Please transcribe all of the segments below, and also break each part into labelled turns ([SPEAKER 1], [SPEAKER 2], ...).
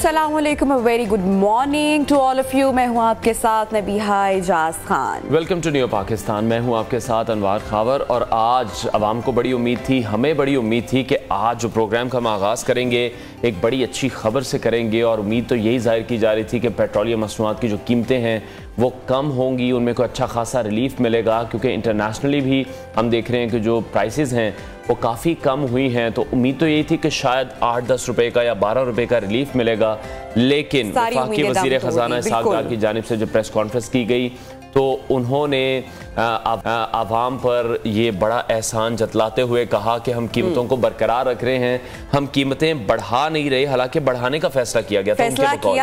[SPEAKER 1] अस्सलामुअलैकुम, very good morning to all of you. मैं हूं आपके साथ Nabiha Ejaz Khan.
[SPEAKER 2] Welcome to New Pakistan. मैं हूं आपके साथ अनवार खावर। और आज अवाम को बड़ी उम्मीद थी, हमें बड़ी उम्मीद थी कि आज जो प्रोग्राम का हम आगाज़ करेंगे एक बड़ी अच्छी खबर से करेंगे। और उम्मीद तो यही जाहिर की जा रही थी कि पेट्रोलियम मसनूआत की जो कीमतें हैं वो कम होंगी, उनमें कोई अच्छा खासा रिलीफ मिलेगा, क्योंकि इंटरनेशनली भी हम देख रहे हैं कि जो प्राइसेस हैं वो काफ़ी कम हुई हैं। तो उम्मीद तो यही थी कि शायद 8-10 रुपए का या 12 रुपए का रिलीफ मिलेगा, लेकिन वफाकी वज़ीर ख़जाना इसहाक़ डार की जानिब से जो प्रेस कॉन्फ्रेंस की गई तो उन्होंने आवाम पर ये बड़ा एहसान जतलाते हुए कहा कि हम कीमतों को बरकरार रख रहे हैं, हम कीमतें बढ़ा नहीं रहे। हालांकि बढ़ाने का फैसला किया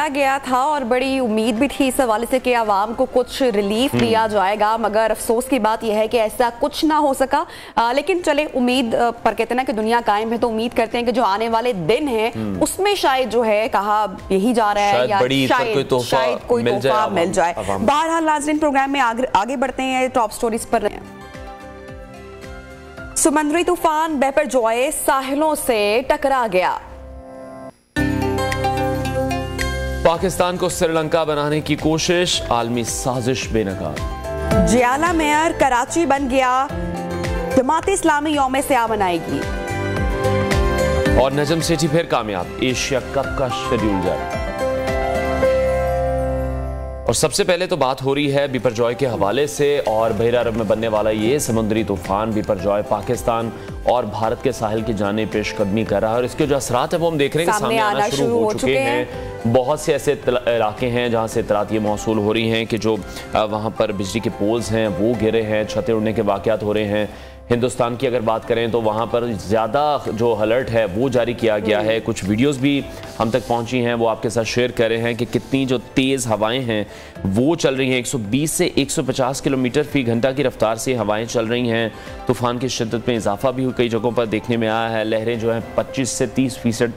[SPEAKER 2] गया था और बड़ी उम्मीद भी थी इस हवाले से कि आवाम को कुछ रिलीफ दिया जाएगा, मगर अफसोस की बात यह है कि ऐसा कुछ ना हो सका। लेकिन चले, उम्मीद पर कहते हैं ना कि दुनिया कायम है, तो उम्मीद करते हैं कि जो आने वाले दिन है उसमें शायद जो है कहा यही जा रहा है या शायद कोई तोहफा मिल जाए। बहरहाल नाज़रीन, प्रोग्राम में आगे बढ़ते हैं टॉप स्टोरीज पर। समुद्री तूफान बिपरजॉय साहिलों से टकरा गया। पाकिस्तान को श्रीलंका बनाने की कोशिश, आलमी साजिश बेनकाब।
[SPEAKER 1] जियाला मेयर कराची बन गया, जमात इस्लामी यौम स्याह मनाएगी।
[SPEAKER 2] और नजम सेठी फिर कामयाब, एशिया कप का शेड्यूल जारी। और सबसे पहले तो बात हो रही है बिपरजॉय के हवाले से। और बहरा अरब में बनने वाला ये समुद्री तूफान बिपरजॉय पाकिस्तान और भारत के साहिल की जाने पेशकदमी कर रहा है। और इसके जो असरात है वो हम देख रहे हैं कि सामने आना शुरू हो चुके हैं। बहुत से ऐसे इलाके हैं जहाँ से इतलात ये मौसूल हो रही हैं कि जो वहाँ पर बिजली के पोल्स हैं वो गिरे हैं, छतें उड़ने के वाक़यात हो रहे हैं। हिंदुस्तान की अगर बात करें तो वहाँ पर ज़्यादा जो अलर्ट है वो जारी किया गया है। कुछ वीडियोस भी हम तक पहुँची हैं, वो आपके साथ शेयर कर रहे हैं कि कितनी जो तेज़ हवाएं हैं वो चल रही हैं। 120 से 150 किलोमीटर फी घंटा की रफ्तार से हवाएं चल रही हैं। तूफ़ान की शिद्दत में इजाफा भी कई जगहों पर देखने में आया है। लहरें जो हैं 25 से 30%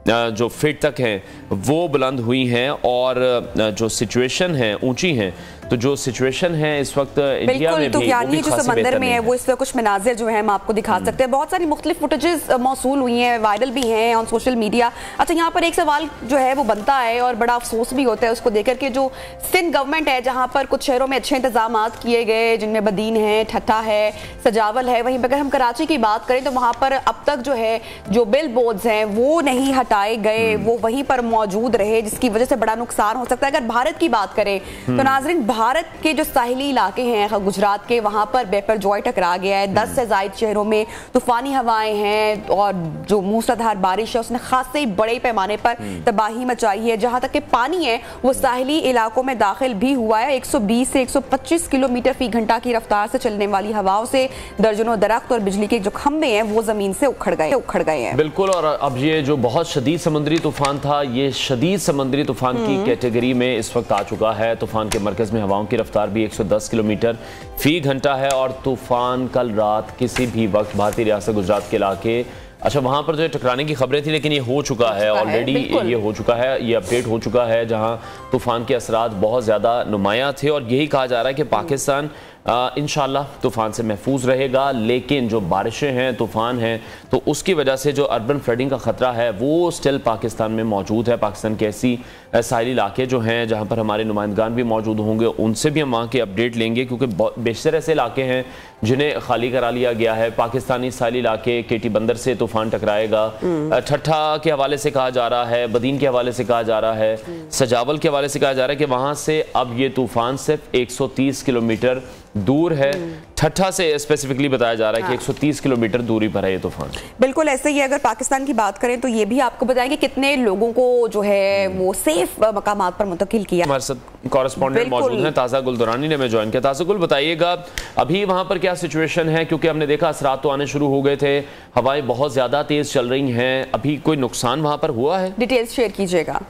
[SPEAKER 2] जो फीट तक हैं वो बुलंद हुई हैं। और जो सिचुएशन है ऊंची हैं, तो जो सिचुएशन है इस वक्त इंडिया में भी, वो भी
[SPEAKER 1] जो समंदर में है वो इस वक्त कुछ मनाजिर जो है हम आपको दिखा सकते हैं। बहुत सारी मुख्तलिफ फुटेजेस मौसूल हुई हैं, वायरल भी हैं ऑन सोशल मीडिया। अच्छा, यहाँ पर एक सवाल जो है वो बनता है और बड़ा अफसोस भी होता है उसको देकर के, जो सिंध गवर्नमेंट है जहाँ पर कुछ शहरों में अच्छे इंतजाम किए गए, जिनमें बदीन है, ठट्ठा है, सजावल है। वहीं अगर हम कराची की बात करें तो वहाँ पर अब तक जो है जो बिल बोर्ड्स हैं वो नहीं हटाए गए, वो वहीं पर मौजूद रहे, जिसकी वजह से बड़ा नुकसान हो सकता है। अगर भारत की बात करें तो नाज़रीन, भारत के जो साहिली इलाके हैं गुजरात के, वहां पर बिपरजॉय टकरा गया है। 10 से ज़ायद शहरों में तूफानी हवाएं हैं और जो मूसलाधार बारिश है उसने खासे बड़े पैमाने पर तबाही मचाई है। जहां तक कि पानी है वो साहिली इलाकों में दाखिल भी हुआ है। 120 से 125 किलोमीटर फी घंटा की रफ्तार से चलने वाली हवाओं से दर्जनों दरख्त और बिजली के जो खंभे हैं वो जमीन से उखड़ गए हैं।
[SPEAKER 2] बिल्कुल। और अब ये जो बहुत शदीद समुद्री तूफान था, ये शदीद समुद्री तूफान की कैटेगरी में इस वक्त आ चुका है। तूफान के मरकज में हवाओं की रफ्तार भी 110 किलोमीटर फी घंटा है। और तूफान कल रात किसी भी वक्त भारतीय रियासत गुजरात के इलाके, अच्छा वहाँ पर जो टकराने की खबरें थी, लेकिन ये हो चुका है ऑलरेडी, ये हो चुका है, ये अपडेट हो चुका है, जहाँ तूफान के असरात बहुत ज़्यादा नुमायाँ थे। और यही कहा जा रहा है कि पाकिस्तान इंशाल्लाह तूफ़ान से महफूज रहेगा। लेकिन जो बारिशें हैं, तूफ़ान हैं, तो उसकी वजह से जो अर्बन फ्लडिंग का ख़तरा है वो स्टिल पाकिस्तान में मौजूद है। पाकिस्तान के ऐसी साहिली इलाके जो हैं जहाँ पर हमारे नुमाइंदगान भी मौजूद होंगे, उनसे भी हम वहाँ की अपडेट लेंगे, क्योंकि बेशतर ऐसे इलाके हैं जिन्हें खाली करा लिया गया है। पाकिस्तानी साहिली इलाके, केटी बंदर से तूफ़ान टकराएगा, ठट्ठा के हवाले से कहा जा रहा है, बदीन के हवाले से कहा जा रहा है, सजावल के हवाले से कहा जा रहा है कि वहाँ से अब ये तूफ़ान सिर्फ 130 किलोमीटर दूर है। ठट्ठा से स्पेसिफिकली बताया जा रहा है कि 130 किलोमीटर दूरी पर है ये तूफान।
[SPEAKER 1] बिल्कुल ऐसे ही। अगर पाकिस्तान की बात करें तो ये भी आपको बताएंगे कितने लोगों को जो है वो सेफ मकामात पर मुंतकिल किया।
[SPEAKER 2] हमारे साथ कॉरेस्पॉन्डेंट मौजूद हैं, ताज़ा गुल दुरानी ने हमें ज्वाइन किया। ताज़ा गुल, बताइएगा अभी वहाँ पर क्या सिचुएशन है, क्योंकि हमने देखा असरात तो आने शुरू हो गए थे, हवाएं बहुत ज़्यादा तेज़ चल रही हैं, अभी कोई नुकसान वहाँ पर हुआ है?
[SPEAKER 1] डिटेल्स शेयर कीजिएगा।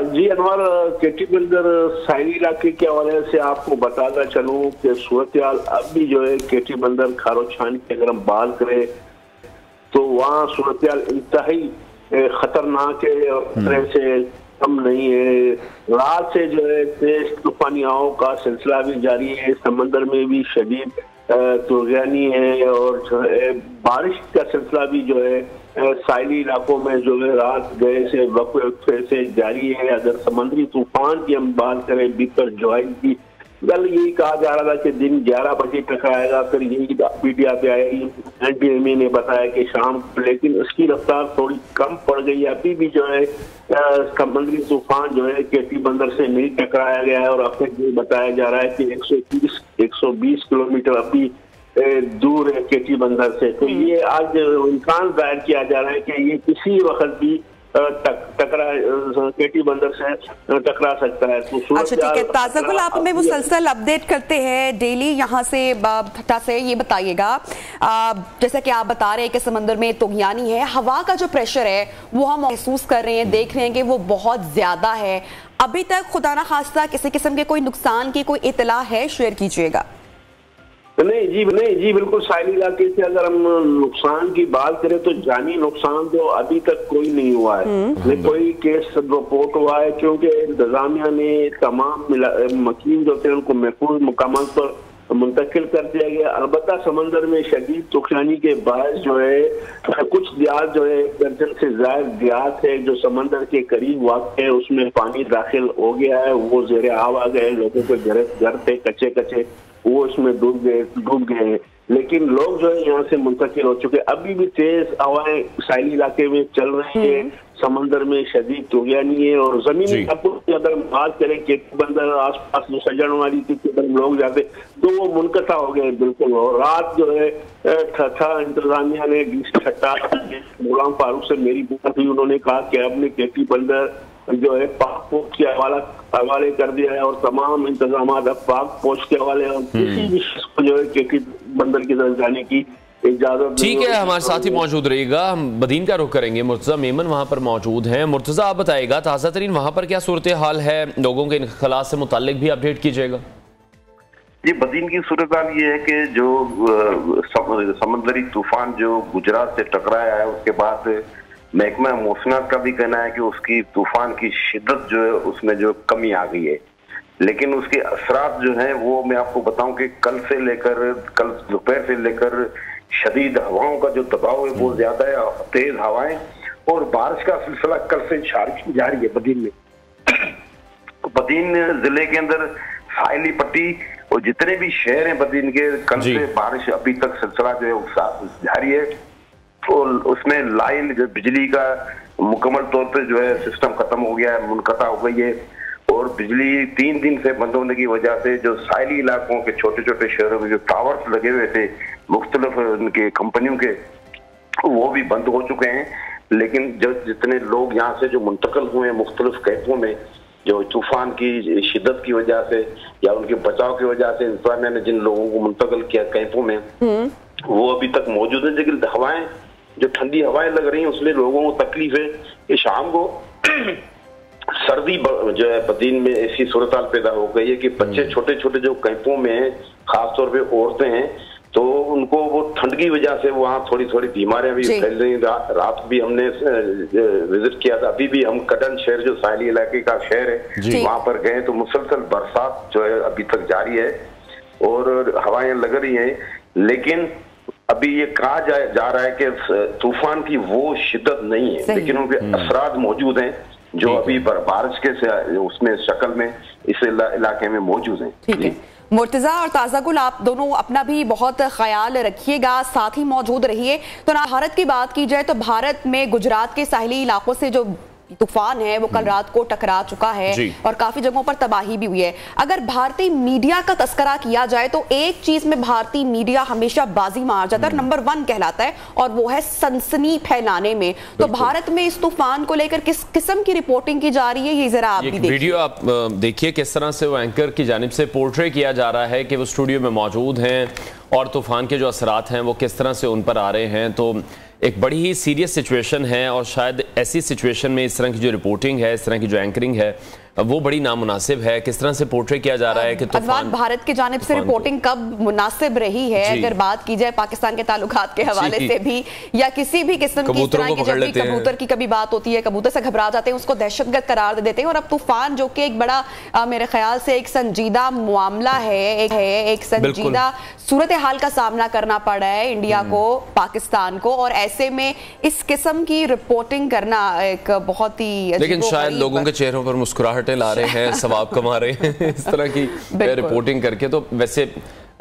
[SPEAKER 3] जी अनवर, केटी बंदर साहिली इलाके के हवाले से आपको बताता चलूँ कि सूरत हाल अब भी जो है केटी बंदर खारोछान की अगर हम बात करें तो वहाँ सूरत हाल इंतहाई खतरनाक है और खतरे से कम नहीं है। रात से जो है तेज तूफानी हवाओं का सिलसिला भी जारी है, समंदर में भी शदीद तुर्गयानी है, और जो है बारिश का सिलसिला भी जो है साहिली इलाकों में जो है रात गए से वक्फे से जारी है। अगर समुद्री तूफान की हम बात करें बिपर जोइल की, कल यही कहा जा रहा था कि दिन 11 बजे टकराएगा, फिर यही मीडिया पे आएगी, एनटीएमए ने बताया कि शाम, लेकिन उसकी रफ्तार थोड़ी कम पड़ गई है। अभी भी जो है समुद्री तूफान जो है केटी बंदर से नहीं टकराया गया है, और अब तक ये बताया जा रहा है कि 120 किलोमीटर अभी दूर है केटी बंदर से। तो ये आज इम्कान जाहिर किया जा रहा है कि ये किसी वक्त भी केटी बंदर से टकरा सकता है। तो
[SPEAKER 1] अच्छा ठीक है ताज़ागुल, आप हमें मुसलसल अपडेट करते हैं डेली यहाँ से ठट्टा से। ये बताइएगा जैसा कि आप बता रहे हैं कि समंदर में तुगयानी है, हवा का जो प्रेशर है वो हम महसूस कर रहे हैं, देख रहे हैं कि वो बहुत ज्यादा है। अभी तक खुदा ना खास्ता किसी किस्म के कोई नुकसान की कोई इतला है, शेयर कीजिएगा।
[SPEAKER 3] नहीं जी बिल्कुल। साहिली इलाके से अगर हम नुकसान की बात करें तो जानी नुकसान तो अभी तक कोई नहीं हुआ है, कोई केस रिपोर्ट हुआ है, क्योंकि इंतजामिया ने तमाम मकीन जो थे उनको महफूज मुकामात पर मुंतकिल कर दिया गया। अलबत्ता समंदर में शदीद तुफानी के बाद जो है कुछ देहात जो है दर्जन से ज्यादा देहात है जो समंदर के करीब वाक़ है, उसमें पानी दाखिल हो गया है, वो ज़ेरे आब आ गए, लोगों के घर थे कच्चे कच्चे वो उसमें डूब गए हैं, लेकिन लोग जो है यहाँ से मुंतकिल हो चुके। अभी भी तेज हवाएं साहिली इलाके में चल रही है, समंदर में शदीद तुगयानी है, और जमीनी अगर बात करें कि बंदर आसपास जो सजन वाली थी लोग जाते तो वो मुनकता हो गए बिल्कुल। और रात जो है इंतजामिया ने गुलाम फारूक से मेरी बात हुई, उन्होंने कहा कि अपने केटी बंदर जो है पाक पोस्ट के हवाले कर दिया है, और तमाम इंतजाम अब पाक पोस्ट के हवाले, और किसी भी शख्स को जो है केटी बंदर की तरफ जाने की इजाजत। ठीक
[SPEAKER 2] है, हमारे साथ ही मौजूद रहेगा। हम बदीन का रुख करेंगे, मुर्तजा मेमन वहां पर मौजूद हैं। मुर्तजा आप बताइएगा ताज़ा तरीन वहां पर क्या सूरत हाल है, लोगों के इनखला से मुताल्लिक भी अपडेट कीजिएगा।
[SPEAKER 4] जी बदीन की सूरत हाल ये है कि जो समुद्री तूफान जो गुजरात से टकराया है उसके बाद महकमा मौसमात का भी कहना है कि उसकी तूफान की शिद्दत जो है उसमें जो कमी आ गई है, लेकिन उसके असरात जो हैं वो मैं आपको बताऊं कि कल दोपहर से लेकर शदीद हवाओं का जो दबाव है वो ज्यादा है, तेज हवाएं और बारिश का सिलसिला कल से जारी है बदीन में। बदीन जिले के अंदर साहिली पट्टी और जितने भी शहर हैं बदीन के, कल से बारिश अभी तक सिलसिला जो है जारी है, तो उसमें लाइन जो बिजली का मुकम्मल तौर पे जो है सिस्टम खत्म हो गया है, मुनक़ता हो गई है, और बिजली 3 दिन से बंद होने की वजह से जो साहिली इलाकों के छोटे छोटे शहरों में जो टावर्स लगे हुए थे मुख्तलिफ उनके कंपनियों के, वो भी बंद हो चुके हैं। लेकिन जो जितने लोग यहाँ से जो मुंतकिल हुए हैं मुख्तलिफ कैंपों में, जो तूफान की शिद्दत की वजह से या उनके बचाव की वजह से इंतजामिया ने जिन लोगों को मुंतकिल किया कैंपों में, वो अभी तक मौजूद है। लेकिन हवाएं जो ठंडी हवाएं लग रही हैं उसमें लोगों को तकलीफ है कि शाम को सर्दी जो है बदीन में ऐसी सूरत हाल पैदा हो गई है कि बच्चे छोटे छोटे जो कैंपों में हैं, खासतौर पे औरतें हैं, तो उनको वो ठंड की वजह से वहाँ थोड़ी थोड़ी बीमारियां भी फैल रही। रात भी हमने विजिट किया था, अभी भी हम कटन शहर जो साहिली इलाके का शहर है वहां पर गए तो मुसलसल बरसात जो है अभी तक जारी है और हवाएं लग रही हैं, लेकिन अभी ये कहा जा रहा है कि तूफान की वो शिद्दत नहीं है, लेकिन उनके असरात मौजूद हैं जो अभी बारिश के उसमें शक्ल में इस इलाके में मौजूद हैं।
[SPEAKER 1] ठीक है, मुर्तजा और ताज़ागुल आप दोनों अपना भी बहुत ख्याल रखिएगा, साथ ही मौजूद रहिए। तो ना भारत की बात की जाए तो भारत में गुजरात के साहिली इलाकों से जो तूफान है वो कल रात को टकरा चुका है और काफी जगहों पर तबाही भी हुई है। अगर भारतीय मीडिया का तस्करा किया जाए तो एक चीज में भारतीय मीडिया हमेशा बाजी मार जाता है, नंबर 1 कहलाता है, और वो है सनसनी फैलाने में। तो भारत में इस तूफान को लेकर किस किस्म की रिपोर्टिंग की जा रही है, ये जरा आप भी देखिए।
[SPEAKER 2] वीडियो आप देखिए किस तरह से वो एंकर की जानिब से पोर्ट्रे किया जा रहा है कि वो स्टूडियो में मौजूद हैं और तूफान के जो असरात हैं वो किस तरह से उन पर आ रहे हैं। तो एक बड़ी ही सीरियस सिचुएशन है और शायद ऐसी सिचुएशन में इस तरह की जो रिपोर्टिंग है, इस तरह की जो एंकरिंग है वो बड़ी नामुनासिब है। किस तरह से पोर्ट्रे किया जा रहा है कि तूफान
[SPEAKER 1] भारत की जानिब से रिपोर्टिंग कब मुनासिब रही है, अगर बात की जाए पाकिस्तान के ताल्लुकात के हवाले से भी या किसी भी किस्म की इस तरह की, जब भी कबूतर की कभी बात होती है, कबूतर से घबरा जाते हैं, उसको दहशतगर्द करार दे देते हैं। और अब तूफान जो कि एक बड़ा मेरे ख्याल से एक संजीदा मामला है, एक संजीदा सूरत हाल का सामना करना पड़ रहा है इंडिया को, पाकिस्तान को, और ऐसे में इस किस्म की रिपोर्टिंग करना एक बहुत ही,
[SPEAKER 2] लेकिन शायद लोगों के चेहरों पर मुस्कुराहटें ला रहे हैं, सवाब कमा रहे हैं इस तरह की रिपोर्टिंग करके। तो वैसे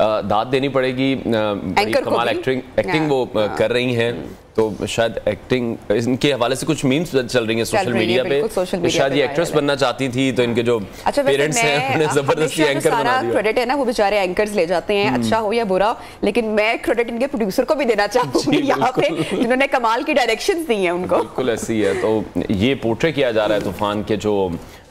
[SPEAKER 2] दाद देनी पड़ेगी, बड़ी कमाल एक्टिंग वो कर रही हैं। तो शायद एक्टिंग, इनके हवाले से कुछ मीम्स चल रही हैं सोशल मीडिया पे, शायद ये एक्ट्रेस बनना चाहती थी, तो इनके जो पेरेंट्स हैं उन्हें जबरदस्ती एंकर बना दिया।
[SPEAKER 1] क्रेडिट है ना, वो बेचारे एंकर्स ले जाते हैं, अच्छा हो या बुरा, लेकिन मैं क्रेडिट इनके प्रोड्यूसर को भी देना चाहूंगी यहाँ पे, जिन्होंने कमाल की डायरेक्शंस दी हैं उनको।
[SPEAKER 2] बिल्कुल ऐसी है। तो ये पोर्ट्रे किया जा रहा है तूफान के जो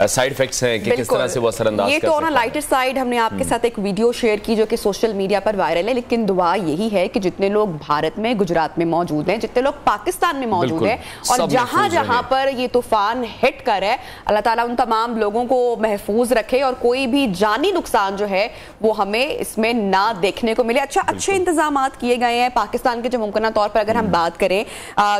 [SPEAKER 2] साइड इफेक्ट्स हैं कि किस तरह से वो असरअंदाज
[SPEAKER 1] ये
[SPEAKER 2] कर
[SPEAKER 1] तो ऑन लाइटर साइड हमने आपके साथ एक वीडियो शेयर की जो कि सोशल मीडिया पर वायरल है, लेकिन दुआ यही है कि जितने लोग भारत में, गुजरात में मौजूद हैं, जितने लोग पाकिस्तान में मौजूद है, और जहां जहां पर ये तूफान हिट कर है, अल्लाह ताला उन तमाम लोगों को महफूज रखे और कोई भी जानी नुकसान जो है वो हमें इसमें ना देखने को मिले। अच्छे इंतजाम किए गए हैं पाकिस्तान के जो मुमकिन तौर पर अगर हम बात करें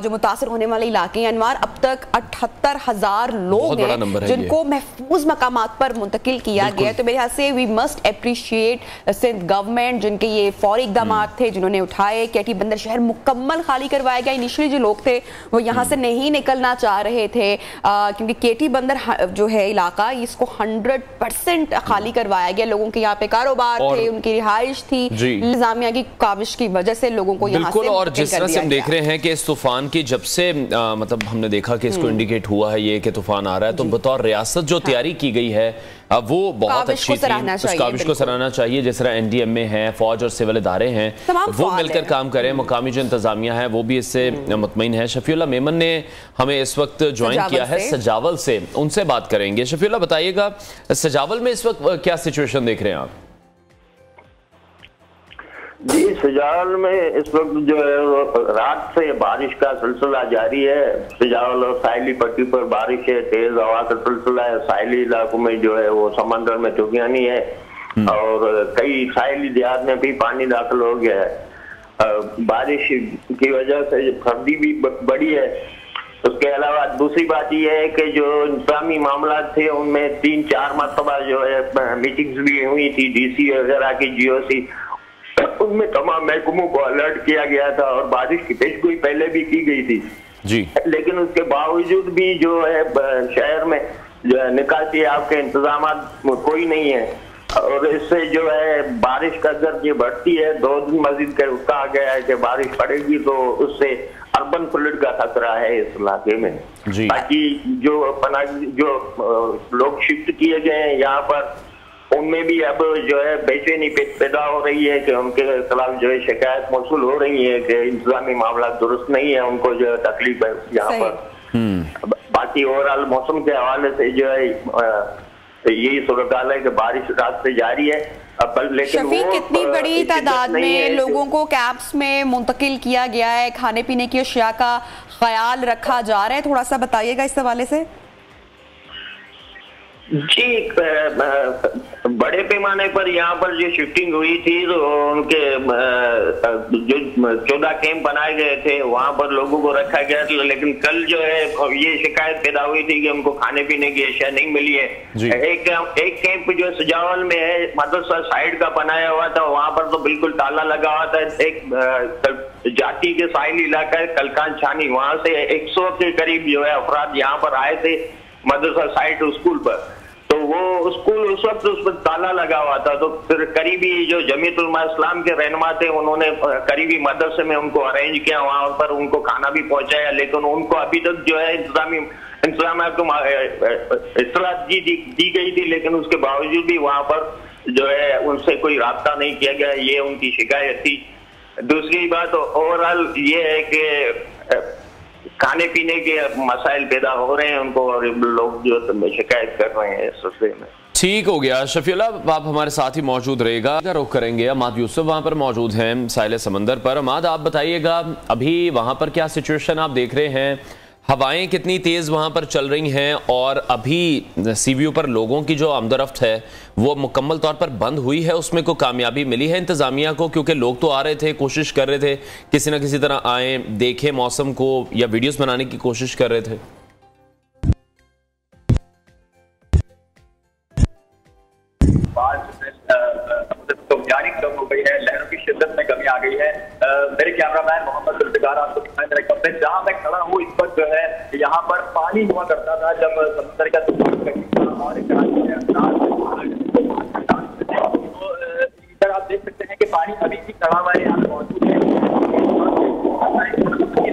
[SPEAKER 1] जो मुतासर होने वाले इलाके हैं अनवार, अब तक 78,000 लोग हैं जिनको महफूज मकामात पर मुंतकिल किया गया है। तो मेरे ख्याल से we must appreciate Sindh government, जिनके ये फौरी इकदाम थे जिन्होंने उठाए। केटी बंदर शहर मुकम्मल खाली करवाया गया। इनिशियली जो लोग थे वो यहाँ से नहीं निकलना चाह रहे थे क्योंकि केटी बंदर जो है इलाका, इसको 100% खाली करवाया गया। लोगों के यहाँ पे कारोबार थे, उनकी रिहाइश थी, इंतजामिया की काविश की वजह से लोगों को यहाँ से
[SPEAKER 2] और जिस तरह से हम देख रहे हैं कि इस तूफान की जब से मतलब हमने देखा कि इसको इंडिकेट हुआ है ये कि तूफान आ रहा है, तो बतौर रियासत जो तैयारी की गई है वो बहुत अच्छी थी। उस काविश को सराहना चाहिए। जिस तरह एनडीएमए है, फौज और सिविल इदारे हैं, वो मिलकर काम करें। मुकामी जो इंतजामिया है वो भी इससे मुतमईन है। शफीउल्लाह मेमन ने हमें इस वक्त ज्वाइन किया है सजावल से, उनसे बात करेंगे। शफीउल्लाह बताइएगा, सजावल में इस वक्त क्या सिचुएशन देख रहे हैं आप?
[SPEAKER 5] जी, सजावल में इस वक्त जो है रात से बारिश का सिलसिला जारी है। सजावल और साहिली पट्टी पर बारिश है, तेज हवा का सिलसिला है। साहिली इलाकों में जो है वो समंदर में तूफानी है और कई साहिली देहात में भी पानी दाखिल हो गया है। बारिश की वजह से सर्दी भी बढ़ी है। उसके अलावा दूसरी बात यह है कि जो इंतजामी मामला थे उनमें 3-4 मरतबा जो है मीटिंग्स भी हुई थी, डीसी वगैरह की, जीओसी, उनमें तमाम महकमों को अलर्ट किया गया था और बारिश की पेशगोई पहले भी की गई थी
[SPEAKER 2] जी। लेकिन
[SPEAKER 5] उसके बावजूद भी जो है शहर में जो है निकासी आपके इंतजाम कोई नहीं है और इससे जो है बारिश का दर्ज ये बढ़ती है। 2 दिन मजीद कहा गया है कि बारिश पड़ेगी तो उससे अर्बन फ्लड का खतरा है इस इलाके में। बाकी जो लोग शिफ्ट किए गए हैं यहाँ पर, उनमें भी अब जो है बेचैनी पैदा हो रही है कि उनके खिलाफ जो है शिकायत मौसूल हो रही है कि इंतजामी मामला दुरुस्त नहीं है, उनको जो है तकलीफ है यहाँ पर। बाकी ओवरऑल मौसम के हवाले से जो है यही सूरत हाल है कि बारिश रात से जारी है। लेकिन
[SPEAKER 1] शफीक, कितनी बड़ी तादाद में लोगों को कैंप्स में मुंतकिल किया गया है, खाने पीने की अशिया का ख्याल रखा जा रहा है, थोड़ा सा बताइएगा इस हवाले से।
[SPEAKER 5] जी, बड़े पैमाने पर यहाँ पर जो शिफ्टिंग हुई थी तो उनके जो 14 कैंप बनाए गए थे वहां पर लोगों को रखा गया था। लेकिन कल जो है ये शिकायत पैदा हुई थी कि उनको खाने पीने की अशिया नहीं मिली है। एक कैंप जो सजावल में है मदरसा साइड का बनाया हुआ था, वहां पर तो बिल्कुल ताला लगा हुआ था। एक जाति के साहिल इलाका है कलकान छानी, वहां से 100 के करीब जो है अफराद यहाँ पर आए थे मदरसा साइड स्कूल पर, तो वो स्कूल उस वक्त उस पर ताला लगा हुआ था। तो फिर करीबी जो जमीयत उलमा इस्लाम के रहनुमा थे उन्होंने करीबी मदरसे में उनको अरेंज किया, वहां पर उनको खाना भी पहुंचाया, लेकिन उनको अभी तक जो है इंतजाम को इत्तला दी गई थी, लेकिन उसके बावजूद भी वहां पर जो है उनसे कोई राब्ता नहीं किया गया, ये उनकी शिकायत थी। दूसरी बात ओवरऑल ये है कि खाने पीने के मसाइल पैदा हो रहे हैं उनको और लोग जो शिकायत कर रहे हैं इस सिलसिले में।
[SPEAKER 2] ठीक हो गया शफीउल्लाह, आप हमारे साथ ही मौजूद रहेगा। रुख करेंगे, अमाद यूसुफ वहां पर मौजूद हैं साहिल समंदर पर। अमाद, आप बताइएगा अभी वहां पर क्या सिचुएशन आप देख रहे हैं, हवाएं कितनी तेज वहां पर चल रही हैं और अभी सीवीयू पर लोगों की जो आमदरफ्त है वो मुकम्मल तौर पर बंद हुई है, उसमें कोई कामयाबी मिली है इंतजामिया को? क्योंकि लोग तो आ रहे थे, कोशिश कर रहे थे किसी ना किसी तरह आए, देखें मौसम को या वीडियोस बनाने की कोशिश कर रहे थे।
[SPEAKER 6] जारी कम हो गई है, लहरों की शिद्दत में कमी आ गई है। मेरे कैमरामैन मोहम्मद जुल्फिकार आपको दिखाएं मेरे कमरे, जहाँ मैं खड़ा हूँ इस वक्त जो है यहाँ पर पानी हुआ करता था जब समुद्र का तूफान और इधर आप देख सकते हैं कि पानी अभी भी खड़ा हुआ है, यहाँ मौजूद है।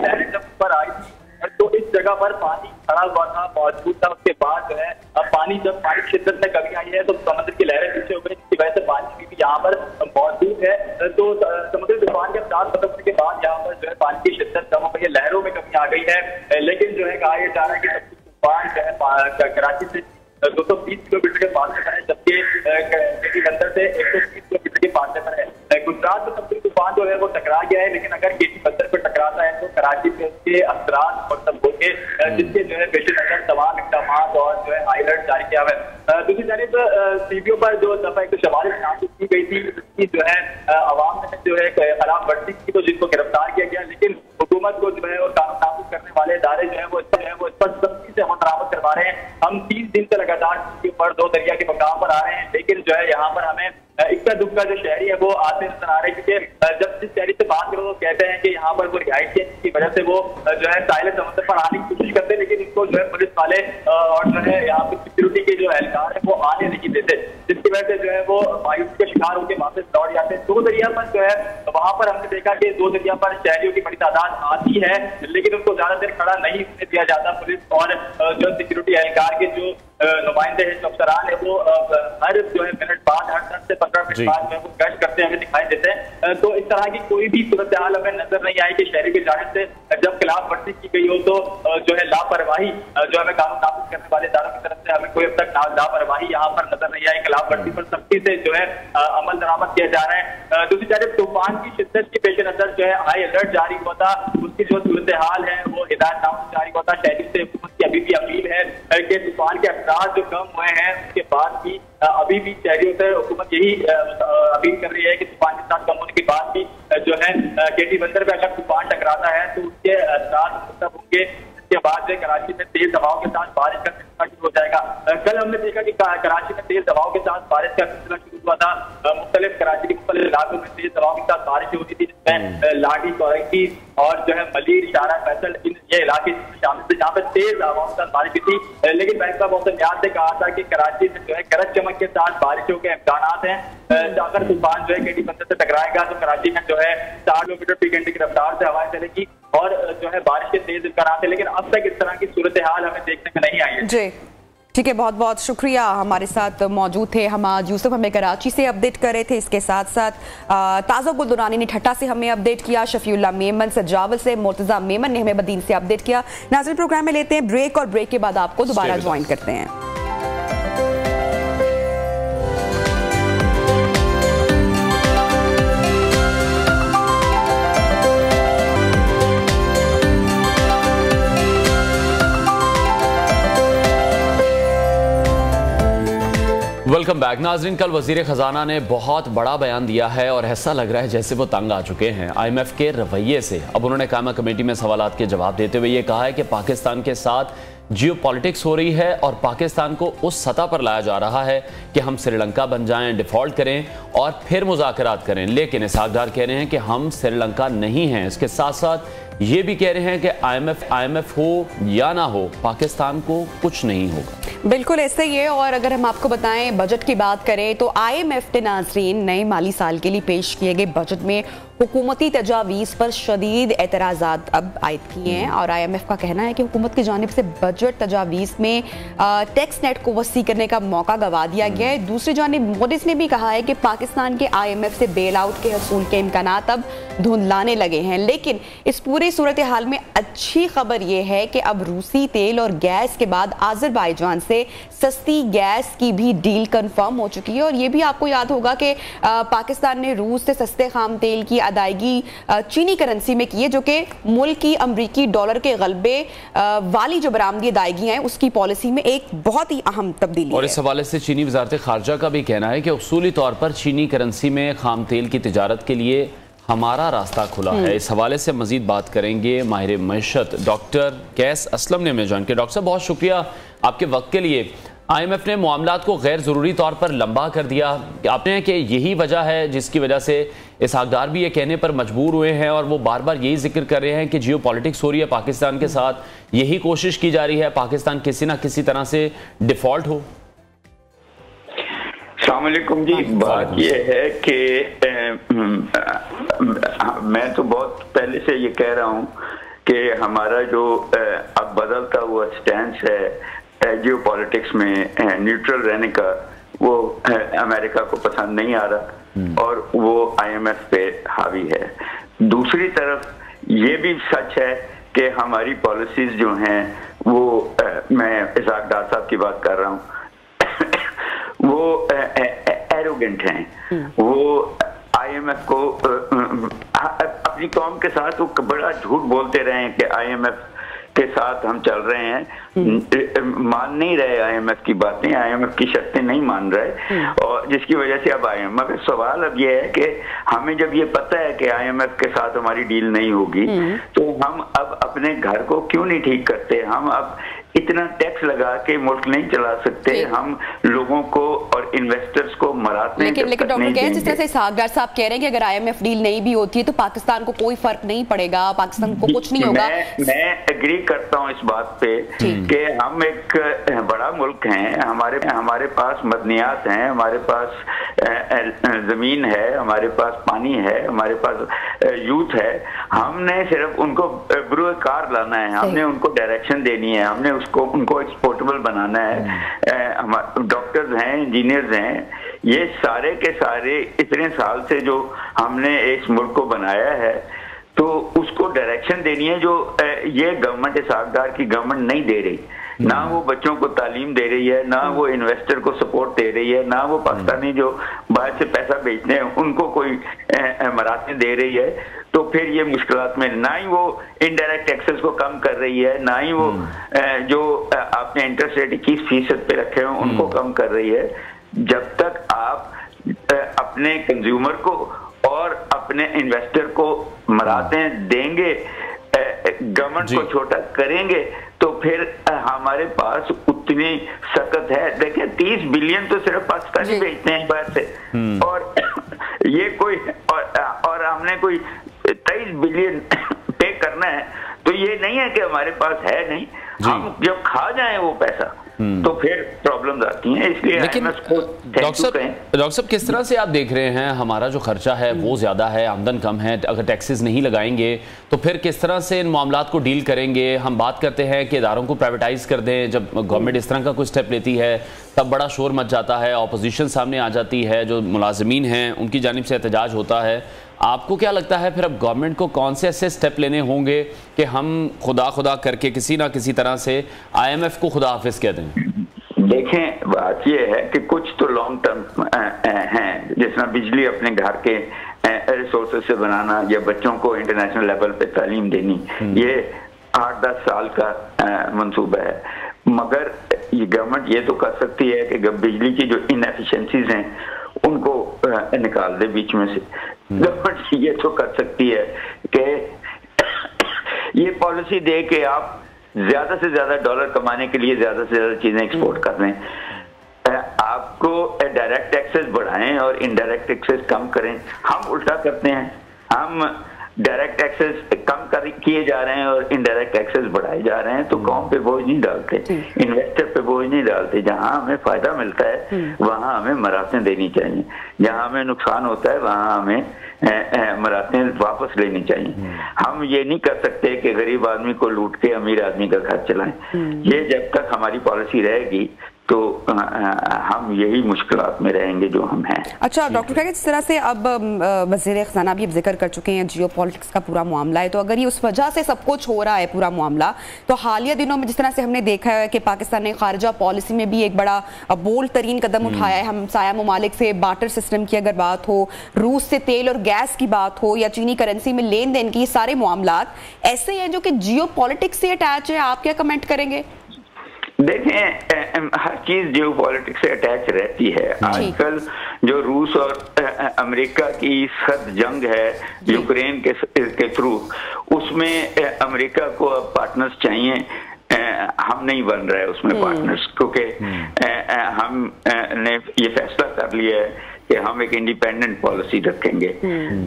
[SPEAKER 6] लहरें जब ऊपर आई थी तो इस जगह पर पानी खड़ा हुआ था, मौजूद था। उसके बाद जो है अब पानी जब पानी शिद्दत में कमी आई है तो समुद्र की लहरें नीचे हो गई, जिसकी वजह से पानी भी यहाँ पर मौजूद है। तो समुद्री तूफान के साथ खत्म के बाद यहाँ पर जो है पानी की शिद्दत कम हो गई है, लहरों में कमी आ गई है। लेकिन जो है कहा यह जा रहा है कि तूफान जो है कराची से 220 किलोमीटर के फासले पर है, जबकि बंदर से 130 किलोमीटर के फासले पर है। गुजरात में समुद्री तूफान जो है वो टकरा गया है, लेकिन अगर केटी बंदर पर टकराता है तो कराची में उसके असरात और सब होंगे, जिसके जो है पेश नजर तमाम इकदाम और जो है हाई अलर्ट जारी किया हुआ है। दूसरी जानिब सीबीओ पर जो दफा 144 नामजद की गई थी उसकी जो है अवाम ने जो है खिलाफ वर्जी की, तो जिनको गिरफ्तार किया गया, लेकिन हुकूमत को जो है और कानून नाफिज करने वाले इदारे जो है वो इस पर सख्ती से अमल दरामद करवा रहे हैं। हम 30 दिन से लगातार पर 2 दरिया के मकाम पर आ रहे हैं, लेकिन जो है यहाँ पर हमें इक्का दुक्का जो शहरी है वो आते नजर आ रहे हैं, क्योंकि जब जिस शहरी से बात करो तो कहते हैं कि यहाँ पर वो रिहाइश की वजह से वो जो है साहिल समुद्र पर आने की कोशिश करते हैं, लेकिन इनको जो है पुलिस वाले और जो है यहाँ पे सिक्योरिटी के जो एहलकार है वो आने नहीं देते, जिसकी वजह से जो है वो मायूसी का शिकार होकर वापस लौट जाते हैं। 2 दरिया पर जो है वहां पर हमने देखा कि 2 दरिया पर शहरियों की बड़ी तादाद आती है, लेकिन उनको ज्यादा देर खड़ा नहीं होने दिया जाता। पुलिस और जो सिक्योरिटी एहलकार के जो नुमाइंदे हैं, अफसरान है, वो हर जो है मिनट बाद, हर 10 से 15 मिनट बाद जो है वो गश्त करते हमें दिखाई देते हैं। तो इस तरह की कोई भी सूरत हाल हमें नजर नहीं आई कि शहरी की जानिब से जब खिलाफ वर्जी की गई हो तो जो है लापरवाही जो हमें कानून नाफिज करने वाले इदारों की तरफ से हमें कोई अब तक लापरवाही यहाँ पर नजर नहीं आई। खिलाफ वर्जी पर सख्ती से जो है अमल दरामद किया जा रहा है। दूसरी तरफ तूफान की शिद्दत के पेश नजर जो है हाई अलर्ट जारी हुआ था, उसकी जो सूरत हाल है वो हिदायतनामा जारी हुआ था। शहरी से हुकूमत की अभी भी अपील है कि तूफान के असरात जो कम हुए हैं उसके बाद भी अभी भी शहरियों से हुकूमत यही अपील कर रही है कि तूफान के साथ कम होने के बाद भी जो है केटी बंदर पे अगर तूफान टकराता है तो उसके असरात मुस्तब होंगे। इसके बाद जो कराची में तेज हवाओं के साथ बारिश का सिलसिला शुरू हो जाएगा। कल हमने देखा कि कराची में तेज हवाओं के साथ बारिश का सिलसिला शुरू हुआ था। मुख्तलिफ कराची के मुख्तलिफ इलाकों में तेज हवाओं के साथ बारिश होती थी, जिसमें लाठी, कोरैकी और जो है मलीर, शारा, फैसल, ये इलाके शामिल थे जहाँ पे तेज हवाओं के साथ बारिश हुई थी। लेकिन महकमा मौसमियात ने कहा था कि कराची में जो है गरज चमक के साथ बारिशों के इम्कानात हैं। अगर तूफान जो है केटी बंदर से टकराएगा तो कराची में जो है 60 किलोमीटर फी घंटे की रफ्तार से हवाएं चलेगी और जो है बारिश के तेज इम्कानात है, लेकिन अब तक इस तरह की सूरत हाल हमें देखने में नहीं आई है।
[SPEAKER 1] जी ठीक है, बहुत बहुत शुक्रिया। हमारे साथ मौजूद थे हमाद यूसुफ, हमें कराची से अपडेट कर रहे थे। इसके साथ साथ ताज़ा गुल दुरानी ने ठट्टा से हमें अपडेट किया, शफीउल्लाह मेमन सजावल से, मुर्तज़ा मेमन ने हमें बदीन से अपडेट किया। नाज़रीन प्रोग्राम में लेते हैं ब्रेक और ब्रेक के बाद आपको दोबारा ज्वाइन करते हैं।
[SPEAKER 2] Welcome back. नाजरीन, कल वजीर खजाना ने बहुत बड़ा बयान दिया है और ऐसा लग रहा है जैसे वो तंग आ चुके हैं IMF के रवैये से। अब उन्होंने कायमा कमेटी में सवालात के जवाब देते हुए ये कहा है कि पाकिस्तान के साथ जियो पॉलिटिक्स हो रही है और पाकिस्तान को उस सतह पर लाया जा रहा है कि हम श्रीलंका बन जाएं, डिफॉल्ट करें और फिर मुज़ाकरात करें। लेकिन इसहाक डार कह रहे हैं कि हम श्रीलंका नहीं हैं। इसके साथ साथ ये भी कह रहे हैं कि IMF हो या ना हो, पाकिस्तान को कुछ नहीं होगा।
[SPEAKER 1] बिल्कुल ऐसे ही है। और अगर हम आपको बताएं बजट की बात करें तो IMF ने नाज़रीन नए माली साल के लिए पेश किए गए बजट में हुकूमती तजावीज़ पर शदीद एतराज़ात अब आयद किए हैं और IMF का कहना है कि हुकूमत की जानिब से बजट तजावीज़ में टैक्स नेट को वसी करने का मौका गवा दिया गया है। दूसरी जानिब मोडिस ने भी कहा है कि पाकिस्तान के IMF से बेल आउट के हसूल के इम्कानात अब धुंधलाने लगे हैं। लेकिन इस पूरी सूरत हाल में अच्छी खबर यह है कि अब रूसी तेल और गैस के बाद आज़रबाईजान से सस्ती गैस की भी डील कंफर्म हो चुकी है। और ये भी आपको याद होगा कि पाकिस्तान ने रूस से सस्ते खाम तेल की अदायगी चीनी करेंसी में की है, जो कि मुल्क की अमरीकी डॉलर के गलबे वाली जो बरामदी अदायगी हैं उसकी पॉलिसी में एक बहुत ही अहम तब्दीली है।
[SPEAKER 2] और इस हवाले से चीनी वजारत खारजा का भी कहना है कि उसूली तौर पर चीनी करेंसी में खाम तेल की तिजारत के लिए हमारा रास्ता खुला है। इस हवाले से मजीद बात करेंगे माहिर मईशत डॉक्टर कैस असलम ने हमें ज्वाइन किया। डॉक्टर साहब, बहुत शुक्रिया आपके वक्त के लिए। IMF ने मामलात को गैर ज़रूरी तौर पर लंबा कर दिया। आपने कि यही वजह है जिसकी वजह से इसहाकदार भी ये कहने पर मजबूर हुए हैं और वो बार बार यही जिक्र कर रहे हैं कि जियो पॉलिटिक्स हो रही है पाकिस्तान के साथ, यही कोशिश की जा रही है पाकिस्तान किसी ना किसी तरह से डिफॉल्ट हो।
[SPEAKER 7] अस्सलाम वालेकुम जी, बात यह है कि मैं तो बहुत पहले से ये कह रहा हूँ कि हमारा जो अब बदलता हुआ स्टैंड है जियो पॉलिटिक्स में न्यूट्रल रहने का, वो अमेरिका को पसंद नहीं आ रहा और वो IMF पे हावी है। दूसरी तरफ ये भी सच है कि हमारी पॉलिसीज जो हैं वो मैं इसहाकदार साहब की बात कर रहा हूँ वो एरोगेंट हैं। वो IMF को अपनी कौम के साथ वो बड़ा झूठ बोलते रहे हैं कि IMF के साथ हम चल रहे हैं, मान नहीं रहे IMF की बातें, IMF की शर्तें नहीं मान रहे, और जिसकी वजह से अब IMF, सवाल अब ये है कि हमें जब ये पता है कि IMF के साथ हमारी डील नहीं होगी तो हम अब अपने घर को क्यों नहीं ठीक करते? हम अब इतना टैक्स लगा के मुल्क नहीं चला सकते, हम लोगों को और इन्वेस्टर्स को मराते हैं।
[SPEAKER 1] लेकिन डॉक्टर कह, जिस तरह से इसहाकदार साहब कह रहे हैं कि अगर IMF डील नहीं भी होती है तो पाकिस्तान को कोई फर्क नहीं पड़ेगा, पाकिस्तान को कुछ नहीं होगा। मैं
[SPEAKER 7] एग्री करता हूं इस बात पे कि हम एक बड़ा मुल्क हैं, हमारे पास मदनियात हैं, हमारे पास जमीन है, हमारे पास पानी है, हमारे पास यूथ है। हमने सिर्फ उनको बुरुकार लाना है, हमने उनको डायरेक्शन देनी है, हमने उनको एक्सपोर्टेबल बनाना है। डॉक्टर्स हैं, इंजीनियर्स हैं, ये सारे के सारे इतने साल से जो हमने इस मुल्क को बनाया है तो उसको डायरेक्शन देनी है जो ये गवर्नमेंट इसहाकदार की गवर्नमेंट नहीं दे रही। ना वो बच्चों को तालीम दे रही है, ना वो इन्वेस्टर को सपोर्ट दे रही है, ना वो पाकिस्तानी जो बाहर से पैसा बेचते हैं उनको कोई मराते दे रही है। तो फिर ये मुश्किलात में, ना ही वो इनडायरेक्ट टैक्सेस को कम कर रही है, ना ही वो जो आपने इंटरेस्ट रेट 21% पे रखे हैं उनको कम कर रही है। जब तक आप अपने कंज्यूमर को और अपने इन्वेस्टर को मराते देंगे, गवर्नमेंट को छोटा करेंगे, तो फिर हमारे पास उतनी सकत है। देखिए 30 बिलियन तो सिर्फ पाकिस्तानी बेचते हैं बाहर से, और ये कोई और हमने कोई 23 बिलियन पे करना है, तो ये नहीं है कि हमारे पास है नहीं, हम जब खा जाएं वो पैसा तो फिर प्रॉब्लम्स आती हैं। इसलिए
[SPEAKER 2] लेकिन डॉक्टर साहब किस तरह से आप देख रहे हैं, हमारा जो खर्चा है वो ज़्यादा है, आमदन कम है, अगर टैक्सेस नहीं लगाएंगे तो फिर किस तरह से इन मामलात को डील करेंगे? हम बात करते हैं कि इदारों को प्राइवेटाइज कर दें, जब गवर्नमेंट इस तरह का कोई स्टेप लेती है तब बड़ा शोर मच जाता है, अपोजिशन सामने आ जाती है, जो मुलाजिमीन हैं उनकी जानिब से एहतजाज होता है। आपको क्या लगता है फिर अब गवर्नमेंट को कौन से ऐसे स्टेप लेने होंगे कि हम खुदा करके किसी ना किसी तरह से IMF को खुदा हाफिज कह दें?
[SPEAKER 7] देखें, बात यह है कि कुछ तो लॉन्ग टर्म हैं, जिसमें बिजली अपने घर के रिसोर्सेज से बनाना या बच्चों को इंटरनेशनल लेवल पे तालीम देनी, ये 8-10 साल का मंसूबा है। मगर ये गवर्नमेंट ये तो कर सकती है कि बिजली की जो इनएफिशिएंसीज हैं उनको निकाल दे बीच में से। गवर्नमेंट ये तो कर सकती है कि ये पॉलिसी दे के आप ज्यादा से ज्यादा डॉलर कमाने के लिए ज्यादा से ज्यादा चीजें एक्सपोर्ट कर दें, आपको डायरेक्ट टैक्सेस बढ़ाएं और इनडायरेक्ट टैक्सेस कम करें। हम उल्टा करते हैं, हम डायरेक्ट टैक्सेस कम किए जा रहे हैं और इनडायरेक्ट टैक्सेस बढ़ाए जा रहे हैं, तो कौम पे बोझ नहीं डालते, इन्वेस्टर पे बोझ नहीं डालते। जहां हमें फायदा मिलता है वहां हमें मरातें देनी चाहिए, जहां हमें नुकसान होता है वहां हमें मरातें वापस लेनी चाहिए। हम ये नहीं कर सकते कि गरीब आदमी को लूट के अमीर आदमी का घर चलाएं। ये जब तक हमारी पॉलिसी रहेगी तो हम यही मुश्किलात में रहेंगे जो हम हैं।
[SPEAKER 1] अच्छा डॉक्टर खैर, जिस तरह से अब वज़ीर ख़ज़ाना भी अब जिक्र कर चुके हैं जियो पॉलिटिक्स का पूरा मामला है, तो अगर ये उस वजह से सब कुछ हो रहा है पूरा मामला, तो हालिया दिनों में जिस तरह से हमने देखा है कि पाकिस्तान ने खारजा पॉलिसी में भी एक बड़ा बोल्ड तरीन कदम उठाया है। हमसाया ममालिक से बार्टर सिस्टम की अगर बात हो, रूस से तेल और गैस की बात हो, या चीनी करेंसी में लेन देन की, सारे मामलात ऐसे हैं जो कि जियो पॉलिटिक्स से अटैच है। आप क्या कमेंट करेंगे?
[SPEAKER 7] देखें, हर चीज जियो पॉलिटिक्स से अटैच रहती है। आजकल जो रूस और अमेरिका की सर्द जंग है यूक्रेन के थ्रू, उसमें अमेरिका को अब पार्टनर्स चाहिए हम नहीं बन रहे उसमें पार्टनर्स, क्योंकि हमने ये फैसला कर लिया है कि हम एक इंडिपेंडेंट पॉलिसी रखेंगे।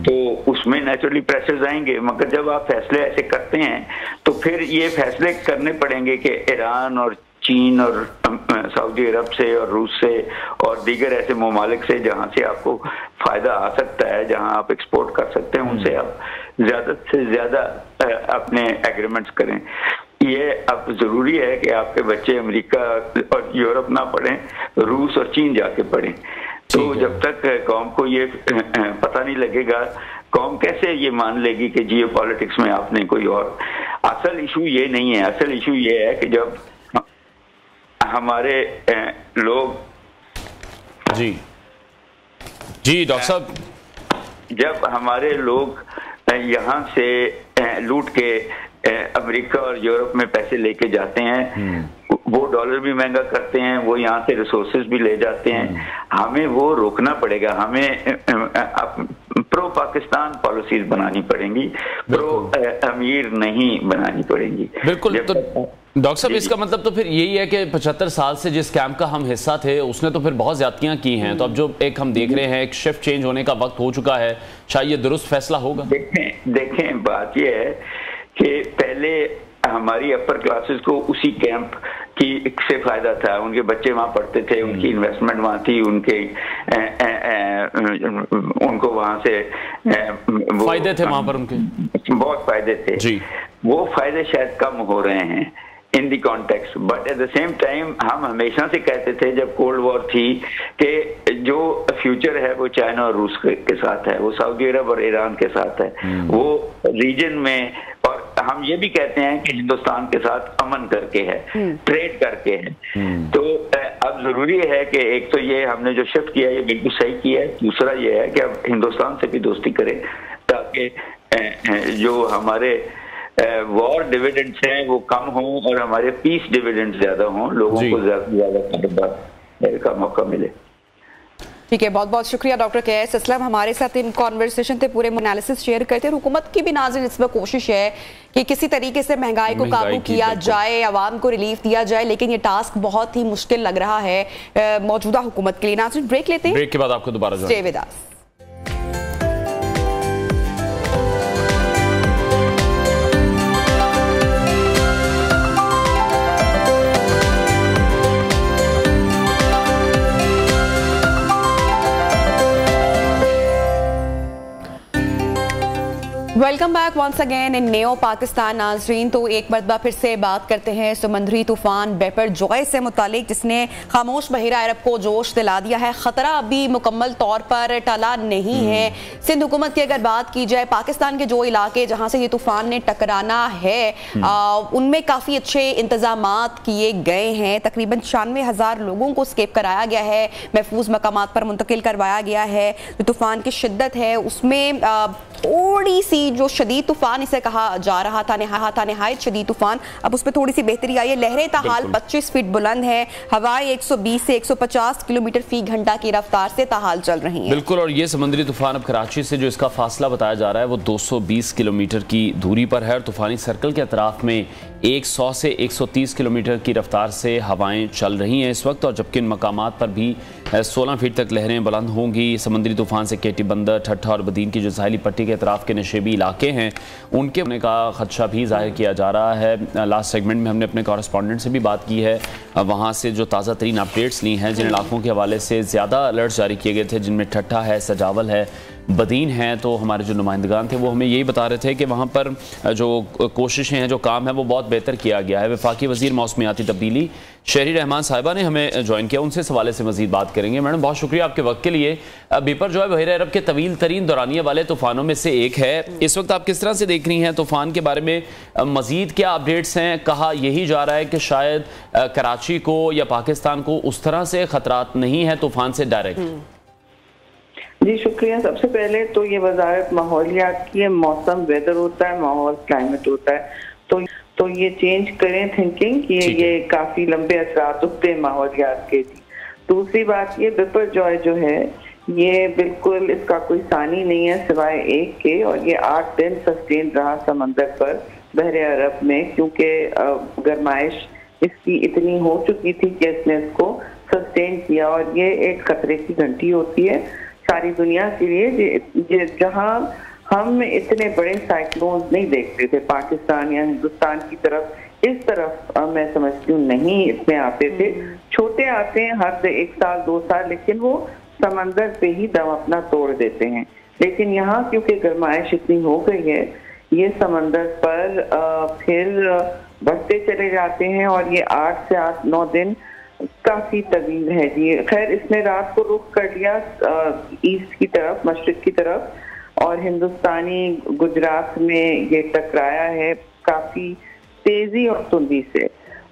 [SPEAKER 7] तो उसमें नेचुरली प्रेशर्स आएंगे, मगर जब आप फैसले ऐसे करते हैं तो फिर ये फैसले करने पड़ेंगे कि ईरान और चीन और सऊदी अरब से और रूस से और दीगर ऐसे ममालिक से जहां से आपको फायदा आ सकता है, जहां आप एक्सपोर्ट कर सकते हैं, उनसे आप ज्यादा से ज्यादा अपने एग्रीमेंट्स करें। ये अब जरूरी है कि आपके बच्चे अमेरिका और यूरोप ना पढ़ें, रूस और चीन जाके पढ़ें। तो जब तक कौम को ये पता नहीं लगेगा, कौम कैसे ये मान लेगी कि जियो पॉलिटिक्स में आपने कोई और। असल इशू ये नहीं है, असल इशू ये है कि जब हमारे लोग
[SPEAKER 2] जी डॉक्टर साहब,
[SPEAKER 7] जब हमारे लोग यहाँ से लूट के अमेरिका और यूरोप में पैसे लेके जाते हैं, वो डॉलर भी महंगा करते हैं, वो यहाँ से रिसोर्सेज भी ले जाते हैं, हमें वो रोकना पड़ेगा। हमें प्रो पाकिस्तान पॉलिसीज बनानी पड़ेंगी, प्रो अमीर नहीं बनानी पड़ेंगी।
[SPEAKER 2] बिल्कुल। तो डॉक्टर साहब, इसका मतलब तो फिर यही है कि 75 साल से जिस कैंप का हम हिस्सा थे उसने तो फिर बहुत ज्यादतियां की हैं, तो अब जो एक हम देख रहे हैं एक शिफ्ट चेंज होने का वक्त हो चुका है, शायद ये दुरुस्त फैसला होगा।
[SPEAKER 7] देखें बात ये है कि पहले हमारी अपर क्लासेस को उसी कैंप की से फायदा था, उनके बच्चे वहां पढ़ते थे, उनकी इन्वेस्टमेंट वहां थी, उनको वहां से
[SPEAKER 2] फायदे थे, वहां पर उनके बहुत
[SPEAKER 7] फायदे थे जी। वो फायदे शायद कम हो रहे हैं in the context, but at the same time हम हमेशा से कहते थे जब कोल्ड वॉर थी कि जो फ्यूचर है वो चाइना और रूस के साथ है, वो सऊदी अरब और ईरान के साथ है, वो रीजन में, और हम ये भी कहते हैं कि हिंदुस्तान के साथ अमन करके है, ट्रेड करके है। तो अब जरूरी है कि एक तो ये हमने जो शिफ्ट किया ये बिल्कुल सही किया है, दूसरा ये है कि अब हिंदुस्तान से भी दोस्ती करें ताकि जो हमारे वॉर डिविडेंड्स हैं वो कम हों और हमारे पीस डिविडेंड्स ज्यादा हों, लोगों को ज्यादा कारोबार का मौका मिले।
[SPEAKER 1] ठीक है, बहुत बहुत शुक्रिया डॉक्टर कैस असलम हमारे साथ इन कॉन्वर्सेशन थे, पूरे एनालिसिस शेयर करते हैं। हुकूमत की भी नाज़रीन इसमें कोशिश है कि किसी तरीके से महंगाई को काबू किया जाए, आवाम को रिलीफ दिया जाए, लेकिन ये टास्क बहुत ही मुश्किल लग रहा है मौजूदा हुकूमत के लिए। नाज़रीन ब्रेक लेते हैं,
[SPEAKER 2] ब्रेक के बाद आपको दोबारा
[SPEAKER 1] stay with us. Welcome back once again in नेओ Pakistan. नाजरीन, तो एक मरतबा फिर से बात करते हैं समुद्री तूफान बिपरजॉय से मुतालिक, जिसने खामोश बहिरा अरब को जोश दिला दिया है। खतरा अभी मुकम्मल तौर पर टला नहीं है। सिंध हुकूमत की अगर बात की जाए, पाकिस्तान के जो इलाके जहां से ये तूफान ने टकराना है उनमें काफ़ी अच्छे इंतजाम किए गए हैं। तकरीबन 96,000 लोगों को स्केप कराया गया है, महफूज मकामात पर मुंतकिल करवाया गया है। जो तूफान की शिद्दत है उसमें थोड़ी सी, जो शदीद तूफान इसे कहा जा रहा था, नहायत शदीद तूफान, अब उसमें थोड़ी सी बेहतरी आई है। लहरें ताहाल 25 फीट बुलंद है, हवाएं 120 से 150 किलोमीटर फी घंटा की रफ्तार से ताहाल चल रही हैं।
[SPEAKER 2] बिल्कुल, और ये समुद्री तूफान अब कराची से जो इसका फासला बताया जा रहा है वो 220 किलोमीटर की दूरी पर है और तूफानी सर्कल के अतराफ में 100 से 130 किलोमीटर की रफ्तार से हवाएं चल रही हैं इस वक्त, और जबकि इन मकामात पर भी 16 फीट तक लहरें बुलंद होंगी। समुद्री तूफान से केटी बंदर, ठट्ठा और बदीन की जो साहिली पट्टी के अतराफ के नशेबी इलाके हैं उनके होने का खदशा भी जाहिर किया जा रहा है। लास्ट सेगमेंट में हमने अपने कॉरेस्पॉन्डेंट से भी बात की है, वहाँ से जो ताज़ा तरीन अपडेट्स ली हैं, जिन इलाकों के हवाले से ज़्यादा अलर्ट जारी किए गए थे, जिनमें ठट्ठा है, सजावल है, बदीन है, तो हमारे जो नुमाइंदगान थे वो हमें यही बता रहे थे कि वहाँ पर जो कोशिशें हैं, जो काम है वो बहुत बेहतर किया गया है। वफाकी वज़ीर मौसमियाती तब्दीली शहरी रहमान साहिबा ने हमें ज्वाइन किया, उनसे इस हवाले से मजीद बात करेंगे। मैडम, बहुत शुक्रिया आपके वक्त के लिए। बिपरजॉय बहिरा अरब के तवील तरीन दौरानिया वाले तूफानों में से एक है। इस वक्त आप किस तरह से देख रही हैं तूफान के बारे में, मजीद क्या अपडेट्स हैं? कहा यही जा रहा है कि शायद कराची को या पाकिस्तान को उस तरह से खतरात नहीं है तूफान से डायरेक्ट।
[SPEAKER 8] जी शुक्रिया। सबसे पहले तो ये वजारत माहौलियात की, मौसम वेदर होता है, माहौल क्लाइमेट होता है, तो ये चेंज करें थिंकिंग कि ये काफी लंबे असरात होते हैं माहौलियात के। दूसरी बात ये बिपरजॉय जो है ये बिल्कुल इसका कोई सानी नहीं है सिवाय एक के, और ये 8 दिन सस्टेन रहा समंदर पर बहरे अरब में, क्योंकि गर्माइश इसकी इतनी हो चुकी थी कि इसने इसको सस्टेन किया। और ये एक खतरे की घंटी होती है सारी दुनिया के लिए, जहां हम इतने बड़े साइक्लोन नहीं देखते थे पाकिस्तान या हिंदुस्तान की तरफ, इस तरफ मैं समझती हूँ नहीं इतने आते थे। छोटे आते हैं हर 1 साल 2 साल, लेकिन वो समंदर पे ही दम अपना तोड़ देते हैं। लेकिन यहाँ क्योंकि गर्माइश इतनी हो गई है, ये समंदर पर फिर बढ़ते चले जाते हैं और ये 8 से 9 दिन काफी तवील है जी। खैर इसने रात को रुख कर लिया ईस्ट की तरफ, मशरिक की तरफ, और हिंदुस्तानी गुजरात में ये टकराया है काफी तेजी और तुंदी से।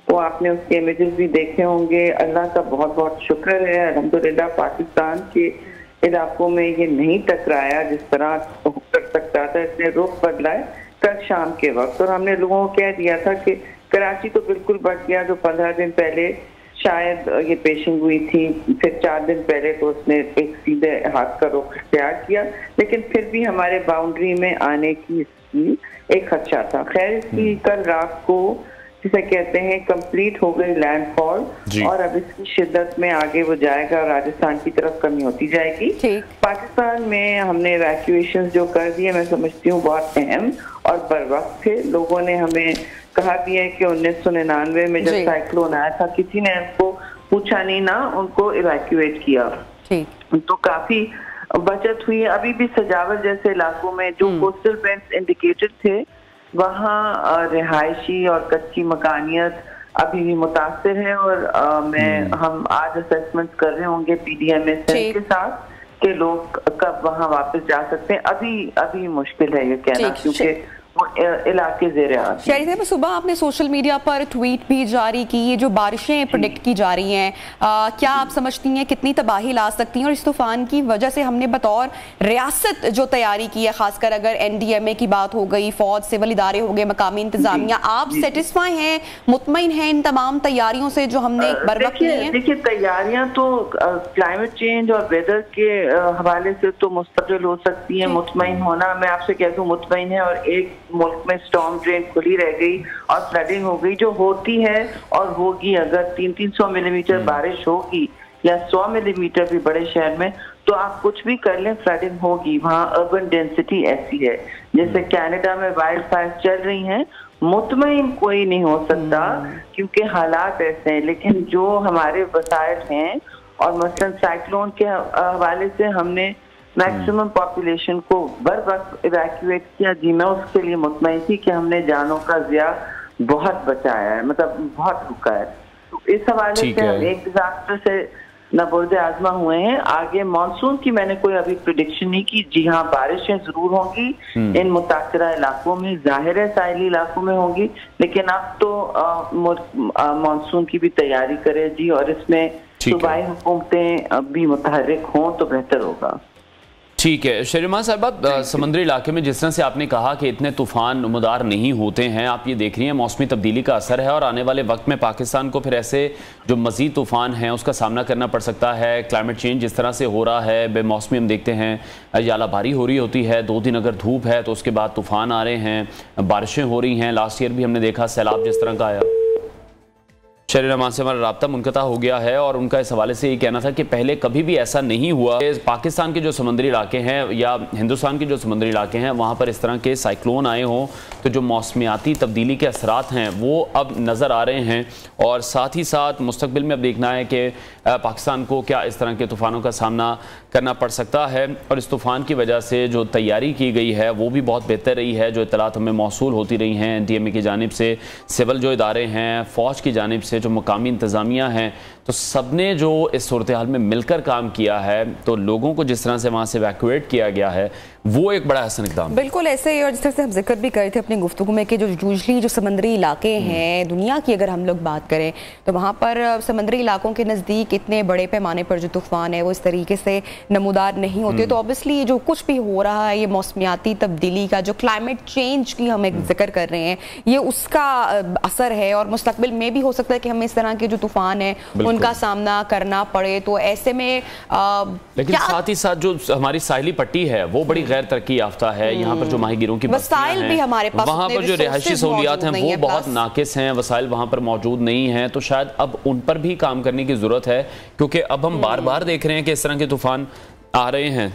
[SPEAKER 8] तो आपने उसके इमेजेस भी देखे होंगे। अल्लाह का बहुत बहुत शुक्र है, अल्हम्दुलिल्लाह पाकिस्तान के इलाकों में ये नहीं टकराया जिस तरह कर सकता था। इसने रुख बदला है कल शाम के वक्त, और हमने लोगों को कह दिया था कि कराची तो बिल्कुल बढ़ गया, जो 15 दिन पहले शायद ये पेशिंग हुई थी, फिर 4 दिन पहले तो उसने एक सीधे हाथ का रुख इख्तियार किया, लेकिन फिर भी हमारे बाउंड्री में आने की एक खदशा था। खैर इसकी कल रात को जिसे कहते हैं कंप्लीट हो गई लैंडफॉल, और अब इसकी शिद्दत में आगे वो जाएगा, राजस्थान की तरफ कमी होती जाएगी। पाकिस्तान में हमने इवैक्यूएशन जो कर दिए मैं समझती हूँ बहुत अहम और बर वक्त थे। लोगों ने हमें कहा भी है कि 1999 में जब साइक्लोन आया था किसी ने उनको पूछा नहीं ना, उनको इवैक्यूएट किया, तो काफी बचत हुई है। अभी भी सजावट जैसे इलाकों में जो कोस्टल बेल्ट इंडिकेटेड थे वहाँ रिहायशी और कच्ची मकानियत अभी भी मुतासिर है, और हम आज असेसमेंट कर रहे होंगे PDMA के साथ कि लोग कब वहाँ वापस जा सकते हैं। अभी मुश्किल है ये कहना, क्योंकि इलाके
[SPEAKER 1] शहरी साहब सुबह आपने सोशल मीडिया पर ट्वीट भी जारी की, ये जो बारिशें प्रेडिक्ट की जा रही हैं, क्या आप समझती हैं कितनी तबाही ला सकती हैं? और इस तूफान की वजह से हमने बतौर रियासत जो तैयारी की है, खासकर अगर NDMA की बात हो गई, फौज, सिविल इदारे हो गए, मकामी इंतजामिया, आप सेटिस्फाई हैं, मुतमईन हैं इन तमाम तैयारियों से जो हमने बरवक्त की हैं?
[SPEAKER 8] देखिए तैयारियां तो क्लाइमेट चेंज और वेदर के हवाले से तो मुस्तकिल हो सकती है। मुतमईन होना, मैं आपसे कह दूं मुतमईन है, और एक मुल्क में स्टॉर्म ड्रेन खुली रह गई और फ्लडिंग हो गई, जो होती है और होगी। अगर 300-300 मिलीमीटर बारिश होगी या 100 मिलीमीटर भी बड़े शहर में, तो आप कुछ भी कर लें फ्लडिंग होगी। वहाँ अर्बन डेंसिटी ऐसी है, जैसे कनाडा में वाइल्ड फायर चल रही हैं, मुतमईन कोई नहीं हो सकता क्योंकि हालात ऐसे हैं। लेकिन जो हमारे वसाइल हैं, और मसलन साइक्लोन के हवाले से हमने मैक्सिमम पॉपुलेशन को बर वक्त इवैक्यूएट किया जी। मैं उसके लिए मुतमईन थी कि हमने जानों का ज़िया बहुत बचाया है, मतलब बहुत रुका है। तो इस हवाले से हम एक डिजास्टर से नबुर्द आजमा हुए हैं। आगे मानसून की मैंने कोई अभी प्रिडिक्शन नहीं की। जी हाँ, बारिशें जरूर होंगी इन मुतासरा इलाकों में, जाहिर है साहिली इलाकों में होंगी, लेकिन अब तो मानसून की भी तैयारी करें जी, और इसमें सूबाई हुकूमतें भी मुतहर्रिक हों तो बेहतर होगा।
[SPEAKER 2] ठीक है शरीमा साहब, समुद्री इलाके में जिस तरह से आपने कहा कि इतने तूफान नमदार नहीं होते हैं, आप ये देख रही हैं मौसमी तब्दीली का असर है, और आने वाले वक्त में पाकिस्तान को फिर ऐसे जो मजीद तूफान हैं उसका सामना करना पड़ सकता है। क्लाइमेट चेंज जिस तरह से हो रहा है, बेमौसमी हम देखते हैं, यालाबारी हो रही होती है, 2 दिन अगर धूप है तो उसके बाद तूफान आ रहे हैं, बारिशें हो रही हैं। लास्ट ईयर भी हमने देखा सैलाब जिस तरह का आया। शहरी रहमान से हमारा राब्ता मुनक़ता हो गया है, और उनका इस हवाले से ये कहना था कि पहले कभी भी ऐसा नहीं हुआ कि पाकिस्तान के जो समुद्री इलाके हैं या हिंदुस्तान के जो समुद्री इलाके हैं वहाँ पर इस तरह के साइक्लोन आए हों। तो जो मौसमियाती तब्दीली के असरात हैं वो अब नज़र आ रहे हैं, और साथ ही साथ मुस्तकबिल में अब देखना है कि पाकिस्तान को क्या इस तरह के तूफ़ानों का सामना करना पड़ सकता है। और इस तूफ़ान की वजह से जो तैयारी की गई है वो भी बहुत बेहतर रही है। जो इतलात हमें मौसूल होती रही हैं NDMA की जानिब से, सिविल जो इदारे हैं, फ़ौज की जानिब से, जो मकामी इंतज़ामिया हैं, तो सब ने जो इस सूरत हाल में मिलकर काम किया है, तो लोगों को जिस तरह से वहाँ से इवैक्यूएट किया गया है वो एक बड़ा हसन इक़दाम।
[SPEAKER 1] बिल्कुल ऐसे ही, और जिस तरह से हम जिक्र भी कर रहे थे अपनी गुफ्तगू में कि जो यूजली जो समुद्री इलाके हैं दुनिया की अगर हम लोग बात करें तो वहाँ पर समुद्री इलाकों के नज़दीक इतने बड़े पैमाने पर जो तूफ़ान है वो इस तरीके से नमूदार नहीं होते। तो ऑब्वियसली जो कुछ भी हो रहा है, ये मौसमियाती तब्दीली का, जो क्लाइमेट चेंज की हम एक जिक्र कर रहे हैं, ये उसका असर है, और मुस्तकबिल में भी हो सकता है कि हमें इस तरह के जो तूफ़ान है उनका सामना करना पड़े। तो ऐसे में
[SPEAKER 2] लेकिन साथ ही साथ जो हमारी साहिली पट्टी है वो बड़ी गैर तरक्की याफ्ता है। यहाँ पर जो माहीगीरों की
[SPEAKER 1] वसाइल भी हमारे पास,
[SPEAKER 2] वहाँ पर जो रिहायशी सहूलियात हैं वो बहुत नाकिस हैं, वसाइल वहाँ पर मौजूद नहीं हैं। तो शायद अब उन पर भी काम करने की जरूरत है, क्योंकि अब हम बार बार देख रहे हैं कि इस तरह के तूफान आ रहे हैं।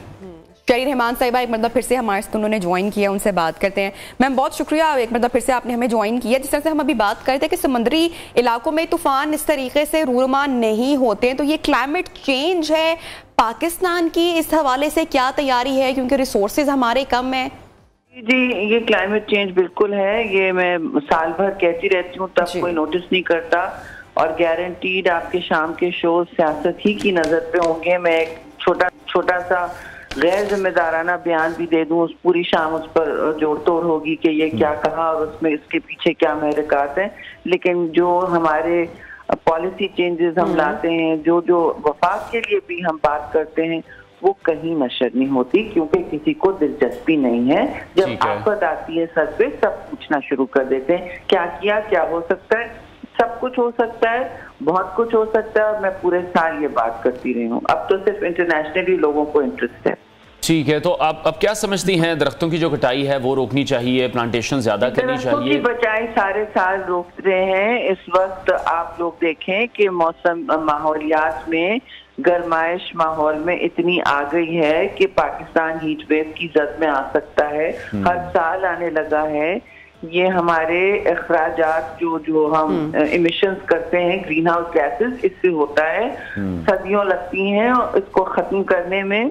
[SPEAKER 1] शरीर रहमान साहिबा एक मतलब फिर से हमारे साथ उन्होंने ज्वाइन किया, उनसे बात करते हैं। मैम बहुत शुक्रिया, एक मतलब फिर से आपने हमें ज्वाइन किया। जिस तरह से हम अभी बात करते हैं कि समुद्री इलाकों में तूफान इस तरीके से रूरमान नहीं होते हैं, तो ये क्लाइमेट चेंज है, पाकिस्तान की इस हवाले से क्या तैयारी है, क्योंकि रिसोर्सेज हमारे कम है?
[SPEAKER 8] जी, ये क्लाइमेट चेंज बिल्कुल है, ये मैं साल भर कहती रहती हूँ, तब कोई नोटिस नहीं करता। और गारंटीड आपके शाम के शो सियासत ही की नजर पे होंगे। मैं एक छोटा सा गैर जिम्मेदाराना बयान भी दे दूं, उस पूरी शाम उस पर जोड़ तोड़ होगी कि ये क्या कहा और उसमें इसके पीछे क्या महरकात हैं। लेकिन जो हमारे पॉलिसी चेंजेस हम लाते हैं, जो वफाक के लिए भी हम बात करते हैं, वो कहीं नशर नहीं होती, क्योंकि किसी को दिलचस्पी नहीं है। जब आफत आती है सर पे, सब पूछना शुरू कर देते हैं, क्या किया, क्या हो सकता है। सब कुछ हो सकता है, बहुत कुछ हो सकता है, और मैं पूरे साल ये बात करती रही हूँ। अब तो सिर्फ इंटरनेशनली लोगों को इंटरेस्ट है। ठीक
[SPEAKER 2] है, तो आप अब क्या समझती हैं, दरख्तों की जो कटाई है वो रोकनी चाहिए, प्लांटेशन ज्यादा करनी चाहिए?
[SPEAKER 8] दरख्तों की बचाई सारे साल रोक रहे हैं। इस वक्त आप लोग देखें कि मौसम माहौलियात में गर्माइश माहौल में इतनी आ गई है कि पाकिस्तान हीट वेव की जद में आ सकता है, हर साल आने लगा है। ये हमारे अखराजात जो हम इमिशंस करते हैं, ग्रीन हाउस गैसेस, इससे होता है। सदियों लगती हैं इसको खत्म करने में,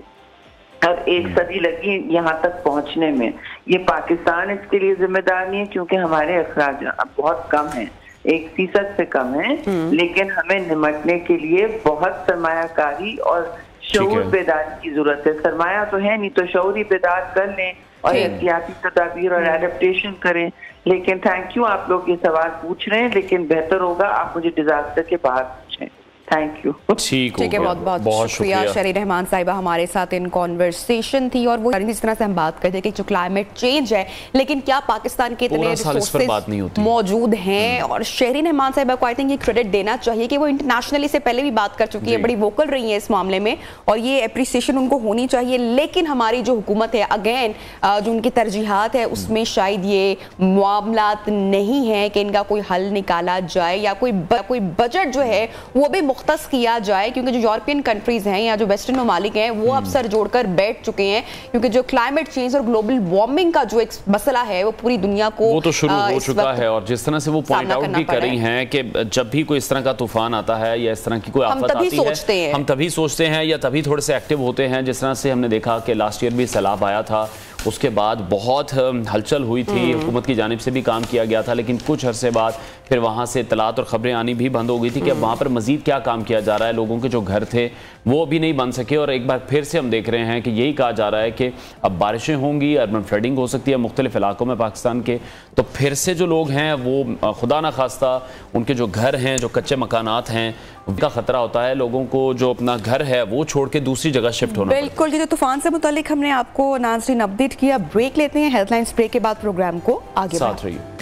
[SPEAKER 8] और एक सदी लगी यहाँ तक पहुँचने में। ये पाकिस्तान इसके लिए जिम्मेदार नहीं है, क्योंकि हमारे अखराजात बहुत कम हैं, 1% से कम है। लेकिन हमें निमटने के लिए बहुत सरमायाकारी और शऊर बेदारी की जरूरत है। सरमाया तो है नहीं, तो शऊरी बेदार कर लें और एहतियाती तदाबीर और एडेप्टेशन करें। लेकिन थैंक यू, आप लोग ये सवाल पूछ रहे हैं, लेकिन बेहतर होगा आप मुझे डिजास्टर के बाहर पूछें। Thank you.
[SPEAKER 1] ठीक है, बहुत बहुत शुक्रिया। शरीर रहमान साहिबा हमारे साथ इन कॉन्वर्सेशन थी, और वो जिस तरह से हम बात करते हैं कि जो क्लाइमेट चेंज है, लेकिन क्या पाकिस्तान के इतने रिसोर्सेज मौजूद हैं। और शरीर रहमान साहिबा को आई थिंक ये क्रेडिट देना चाहिए कि वो इंटरनेशनली से पहले भी बात कर चुकी है, बड़ी वोकल रही है इस मामले में, और ये अप्रिसिएशन उनको होनी चाहिए। लेकिन हमारी जो हुकूमत है, अगेन जो उनकी तरजीहात है, उसमें शायद ये मामलात नहीं है कि इनका कोई हल निकाला जाए, या कोई बजट जो है वो भी मुख्तस किया जाए। क्योंकि जो यूरोपियन कंट्रीज हैं या जो वेस्टर्न ममालिक हैं, वो अब सर जोड़कर बैठ चुके हैं, क्योंकि जो क्लाइमेट चेंज और ग्लोबल वार्मिंग का जो एक मसला है वो पूरी दुनिया को
[SPEAKER 2] वो तो शुरू हो चुका है। और जिस तरह से वो पॉइंट आउट भी कर रही हैं कि जब भी कोई इस तरह का तूफान आता है या इस तरह की कोई आफत आती है, हम तभी सोचते हैं या तभी थोड़े से एक्टिव होते हैं। जिस तरह से हमने देखा कि लास्ट ईयर भी सैलाब आया था, उसके बाद बहुत हलचल हुई थी, हुकूमत की जानिब से भी काम किया गया था, लेकिन कुछ अरसे बाद फिर वहाँ से इत्तलात और ख़बरें आनी भी बंद हो गई थी कि अब वहाँ पर मज़ीद क्या काम किया जा रहा है। लोगों के जो घर थे वो भी नहीं बन सके, और एक बार फिर से हम देख रहे हैं कि यही कहा जा रहा है कि अब बारिशें होंगी, अर्बन फ्लडिंग हो सकती है मुख्तलिफ इलाकों में पाकिस्तान के। तो फिर से जो लोग हैं वो खुदा न खास्ता उनके जो घर हैं, जो कच्चे मकानात हैं, उनका खतरा होता है। लोगों को जो अपना घर है वो छोड़ के दूसरी जगह शिफ्ट होना।
[SPEAKER 1] बिल्कुल, ये तूफान से मुतालिक हमने आपको नाज़रीन अपडेट किया। ब्रेक लेते हैं, हेडलाइंस ब्रेक के बाद प्रोग्राम को आगे
[SPEAKER 2] साथ रहिए।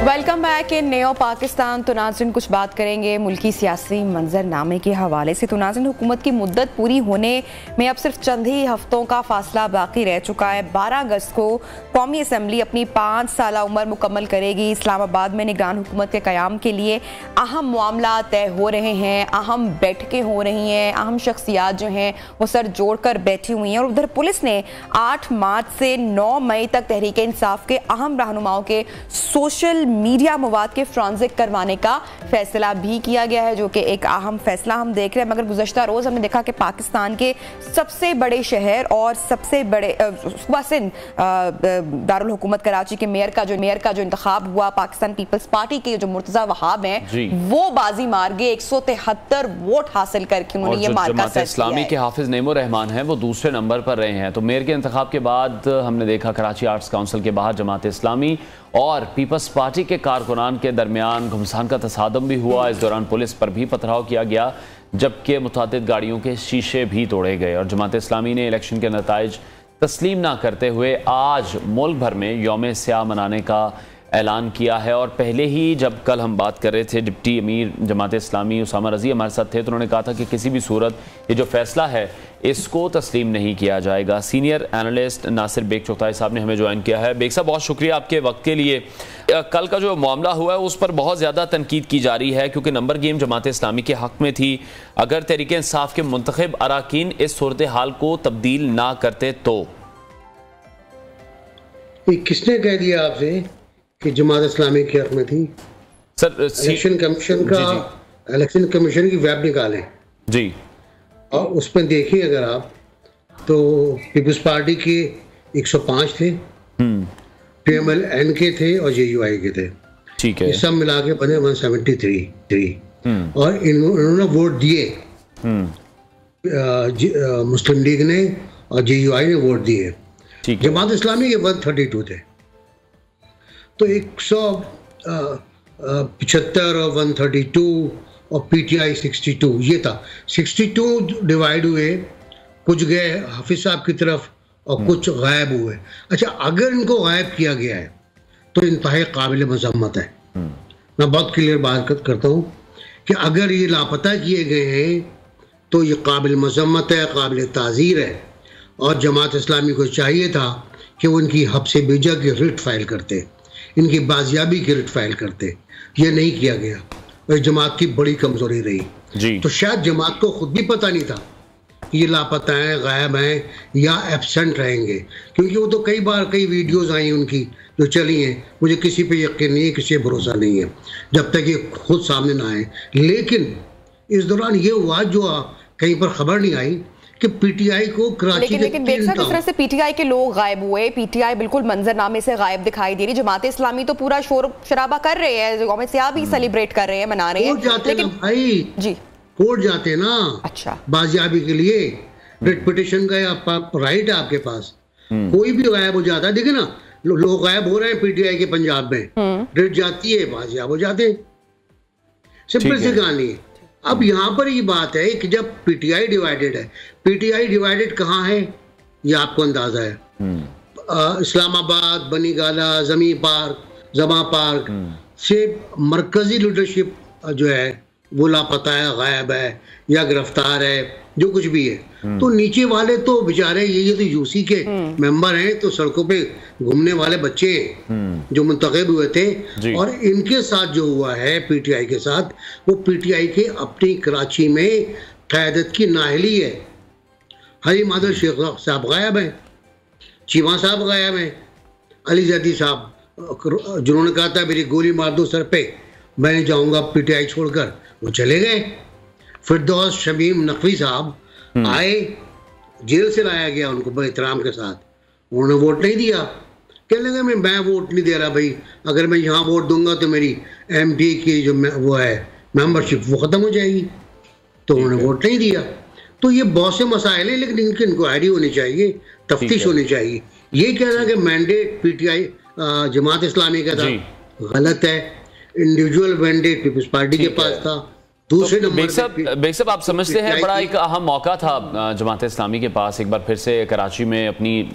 [SPEAKER 1] Welcome back in नेओ Pakistan. तो नाज़रीन कुछ बात करेंगे मुल्की सियासी मंजरनामे के हवाले से। तो नाज़रीन हुकूमत की मुद्दत पूरी होने में अब सिर्फ चंद ही हफ्तों का फासला बाकी रह चुका है। 12 अगस्त को कौमी असम्बली अपनी 5 साल उम्र मुकम्मल करेगी। इस्लामाबाद में निगरान हुकूमत के क़याम के लिए अहम मामला तय हो रहे हैं, अहम बैठकें हो रही हैं, अहम शख्सियात जो हैं वो सर जोड़ कर बैठी हुई हैं। और उधर पुलिस ने 8 मार्च से 9 मई तक तहरीक इंसाफ के अहम रहनुमाओं के सोशल मीडिया मवाद के फ्रांजिक करवाने का फैसला भी किया गया है, जो कि एक अहम फैसला हम देख रहे हैं। मगर गुज़श्ता रोज़ हमने देखा कि पाकिस्तान के सबसे बड़े शहर और सबसे बड़े सूबा सिंध दारुल हुकूमत कराची के मेयर का जो इंतखाब हुआ, पाकिस्तान पीपल्स पार्टी के जो मुर्तज़ा वहाब हैं वो बाजी मार गए, 173 वोट हासिल करके उन्होंने ये मार्का सेट किया है।
[SPEAKER 2] इस्लामी के हाफिज नेमो रहमान हैं, वो दूसरे नंबर पर रहे हैं। तो मेयर के इंतखाब के बाद हमने देखा कराची आर्ट्स काउंसिल के बाहर जमात इस्लामी और पीपल्स पार्टी के कारकुनान के दरमियान घुमसान का तसादम भी हुआ। इस दौरान पुलिस पर भी पथराव किया गया। जबकि मुतअद्दिद गाड़ियों के शीशे भी तोड़े गए। और जमात इस्लामी ने इलेक्शन के नताइज तस्लीम ना करते हुए आज मुल्क भर में यौम स्याह मनाने का ऐलान किया है। और पहले ही जब कल हम बात कर रहे थे, डिप्टी अमीर जमात इस्लामी उसामा रजी हमारे साथ थे, तो उन्होंने कहा था कि किसी भी सूरत ये जो फैसला है इसको तस्लीम नहीं किया जाएगा। सीनियर एनालिस्ट नासिर बेग चौथाई साहब ने हमें ज्वाइन किया है। बेग साहब, बहुत शुक्रिया आपके वक्त के लिए। कल का जो मामला हुआ है उस पर बहुत ज़्यादा तनकीद की जा रही है क्योंकि नंबर गेम जमात इस्लामी के हक़ में थी। अगर तहरीक इंसाफ के मुंतखब अराकीन इस सूरत हाल को तब्दील ना करते तो
[SPEAKER 9] किसने कह दिया आपसे कि जमात इस्लामी के हक में थी?
[SPEAKER 2] सर,
[SPEAKER 9] इलेक्शन कमीशन की वेब निकालें
[SPEAKER 2] जी,
[SPEAKER 9] और उसमें देखिए अगर आप, तो पीपल्स पार्टी के 105 थे, PMLN के थे और JUI के थे,
[SPEAKER 2] ठीक है,
[SPEAKER 9] ये सब मिला के बने 173। और इन्होंने वोट दिए, मुस्लिम लीग ने और JUI ने वोट दिए। जमात इस्लामी के 132 थे, तो 175 और 132 और PTI 62, ये था। 62 डिवाइड हुए, कुछ गए हाफिज साहब की तरफ और कुछ गायब हुए। अच्छा, अगर इनको गायब किया गया है तो इंतहाई काबिल मजम्मत है। मैं बहुत क्लियर बात करता हूँ कि अगर ये लापता किए गए हैं तो ये काबिल मजम्मत है, काबिल ताज़ीर है। और जमात इस्लामी को चाहिए था कि वो इनकी हब्से बेजा की रिट फाइल करते, इनकी बाजियाबी की रिट फाइल करते। ये नहीं किया गया और जमात की बड़ी कमजोरी रही जी। तो शायद जमात को खुद भी पता नहीं था कि ये लापता हैं, गायब हैं या एब्सेंट रहेंगे, क्योंकि वो तो कई वीडियोस आई उनकी जो चली हैं, मुझे किसी पे यकीन नहीं है, किसी पे भरोसा नहीं है जब तक ये खुद सामने ना आए। लेकिन इस दौरान ये हुआ जो कहीं पर खबर नहीं आई कि पीटीआई को कराची
[SPEAKER 1] लेकिन जिस तरह से पीटीआई के लोग गायब हुए, पीटीआई बिल्कुल मंजरनामे से गायब दिखाई दे रही। जमात इस्लामी तो पूरा शोर शराबा कर रहे हैं, यौम स्याह भी सेलिब्रेट कर रहे हैं, मना रहे हैं, लेकिन
[SPEAKER 9] भाई जी कोर्ट जाते ना। अच्छा, बाजियाबी के लिए रिट पिटीशन का राइट है आपके पास, कोई भी गायब हो जाता है। देखिए ना, लोग गायब हो रहे हैं पीटीआई के पंजाब में, रिट जाती है, बाजियाब हो जाते हैं, सिंपल सी कहानी है। अब यहाँ पर ये बात है कि जब पीटीआई डिवाइडेड है, पीटीआई डिवाइडेड कहाँ है ये आपको अंदाजा है। इस्लामाबाद, बनी गाला, जमा पार्क से मरकजी लीडरशिप जो है वो लापता है, गायब है या गिरफ्तार है, जो कुछ भी है। तो नीचे वाले तो बेचारे ये तो यूसी के मेंबर हैं, तो सड़कों पे घूमने वाले बच्चे हैं जो मुंतखब हुए थे। और इनके साथ जो हुआ है पीटीआई के साथ, वो पीटीआई के अपनी कराची में क़यादत की नाहली है। हरी मादल शेख साहब गायब हैं, चीमा साहब गायब हैं, अली जैदी साहब जिन्होंने कहा था मेरी गोली मार दो सर पे, मैं नहीं जाऊँगा पीटीआई छोड़कर, वो चले गए। फिरदौस शमीम नकवी साहब आए, जेल से लाया गया उनको बड़े एहतराम के साथ, उन्होंने वोट नहीं दिया। कहने लगे मैं वोट नहीं दे रहा भाई, अगर मैं यहाँ वोट दूंगा तो मेरी MP की जो वो है मेंबरशिप वो ख़त्म हो जाएगी, तो उन्होंने वोट नहीं दिया। तो ये बहुत से मसाइल हैं, लेकिन इनकी इंक्वायरी होनी चाहिए, तफ्तीश होनी चाहिए। ये कहना कि मैंडेट पीटीआई जमात इस्लामी का था, गलत है। इंडिविजुअल मैंडेट पीपल्स पार्टी के पास था। दूसरे
[SPEAKER 2] बेग साहब, आप समझते हैं बड़ा एक अहम मौका था जमात इस्लामी के पास एक बार फिर से कराची में अपनी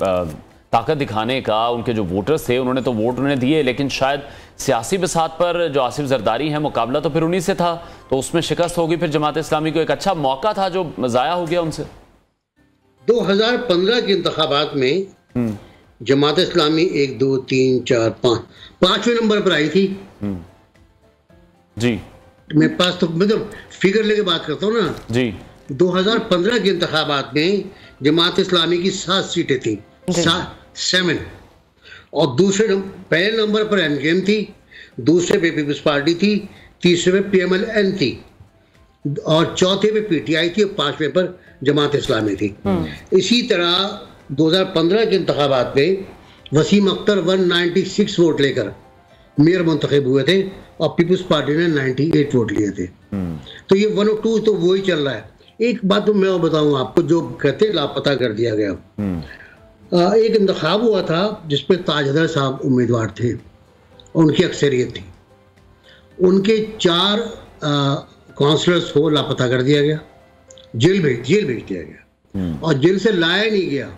[SPEAKER 2] ताकत दिखाने का। उनके जो वोटर्स थे उन्होंने तो वोट उन्होंने दिए, लेकिन शायद सियासी बिसात पर जो आसिफ जरदारी है मुकाबला तो फिर उन्हीं से था, तो उसमें शिकस्त होगी। फिर जमात इस्लामी को एक अच्छा मौका था जो ज़ाया हो गया उनसे।
[SPEAKER 9] 2015 के इंतखाबात में जमात इस्लामी 1 2 3 4 5 5वें नंबर पर आई थी
[SPEAKER 2] जी।
[SPEAKER 9] मेरे पास तो मतलब फिगर लेके बात करता हूँ ना जी। 2015 के इंतखाबात में जमात इस्लामी की 7 सीटें थी, 7 और पहले नंबर पर MKM थी, दूसरे पे पीपल्स पार्टी थी, तीसरे पे PMLN थी और चौथे पे PTI थी और 5वें पर जमात इस्लामी थी। इसी तरह 2015 के इंतखाबात में वसीम अख्तर 196 वोट लेकर मेयर मुंतखब हुए थे और पीपल्स पार्टी ने 98 वोट लिए थे। तो ये 1 और 2 तो वो ही चल रहा है। एक बात तो मैं बताऊं आपको, जो कहते लापता कर दिया गया, एक इंतखाब हुआ था जिसमें ताजदर साहब उम्मीदवार थे, उनकी अक्सरियत थी, उनके 4 काउंसलर्स को लापता कर दिया गया। जेल भेज दिया गया और जेल से लाया नहीं गया।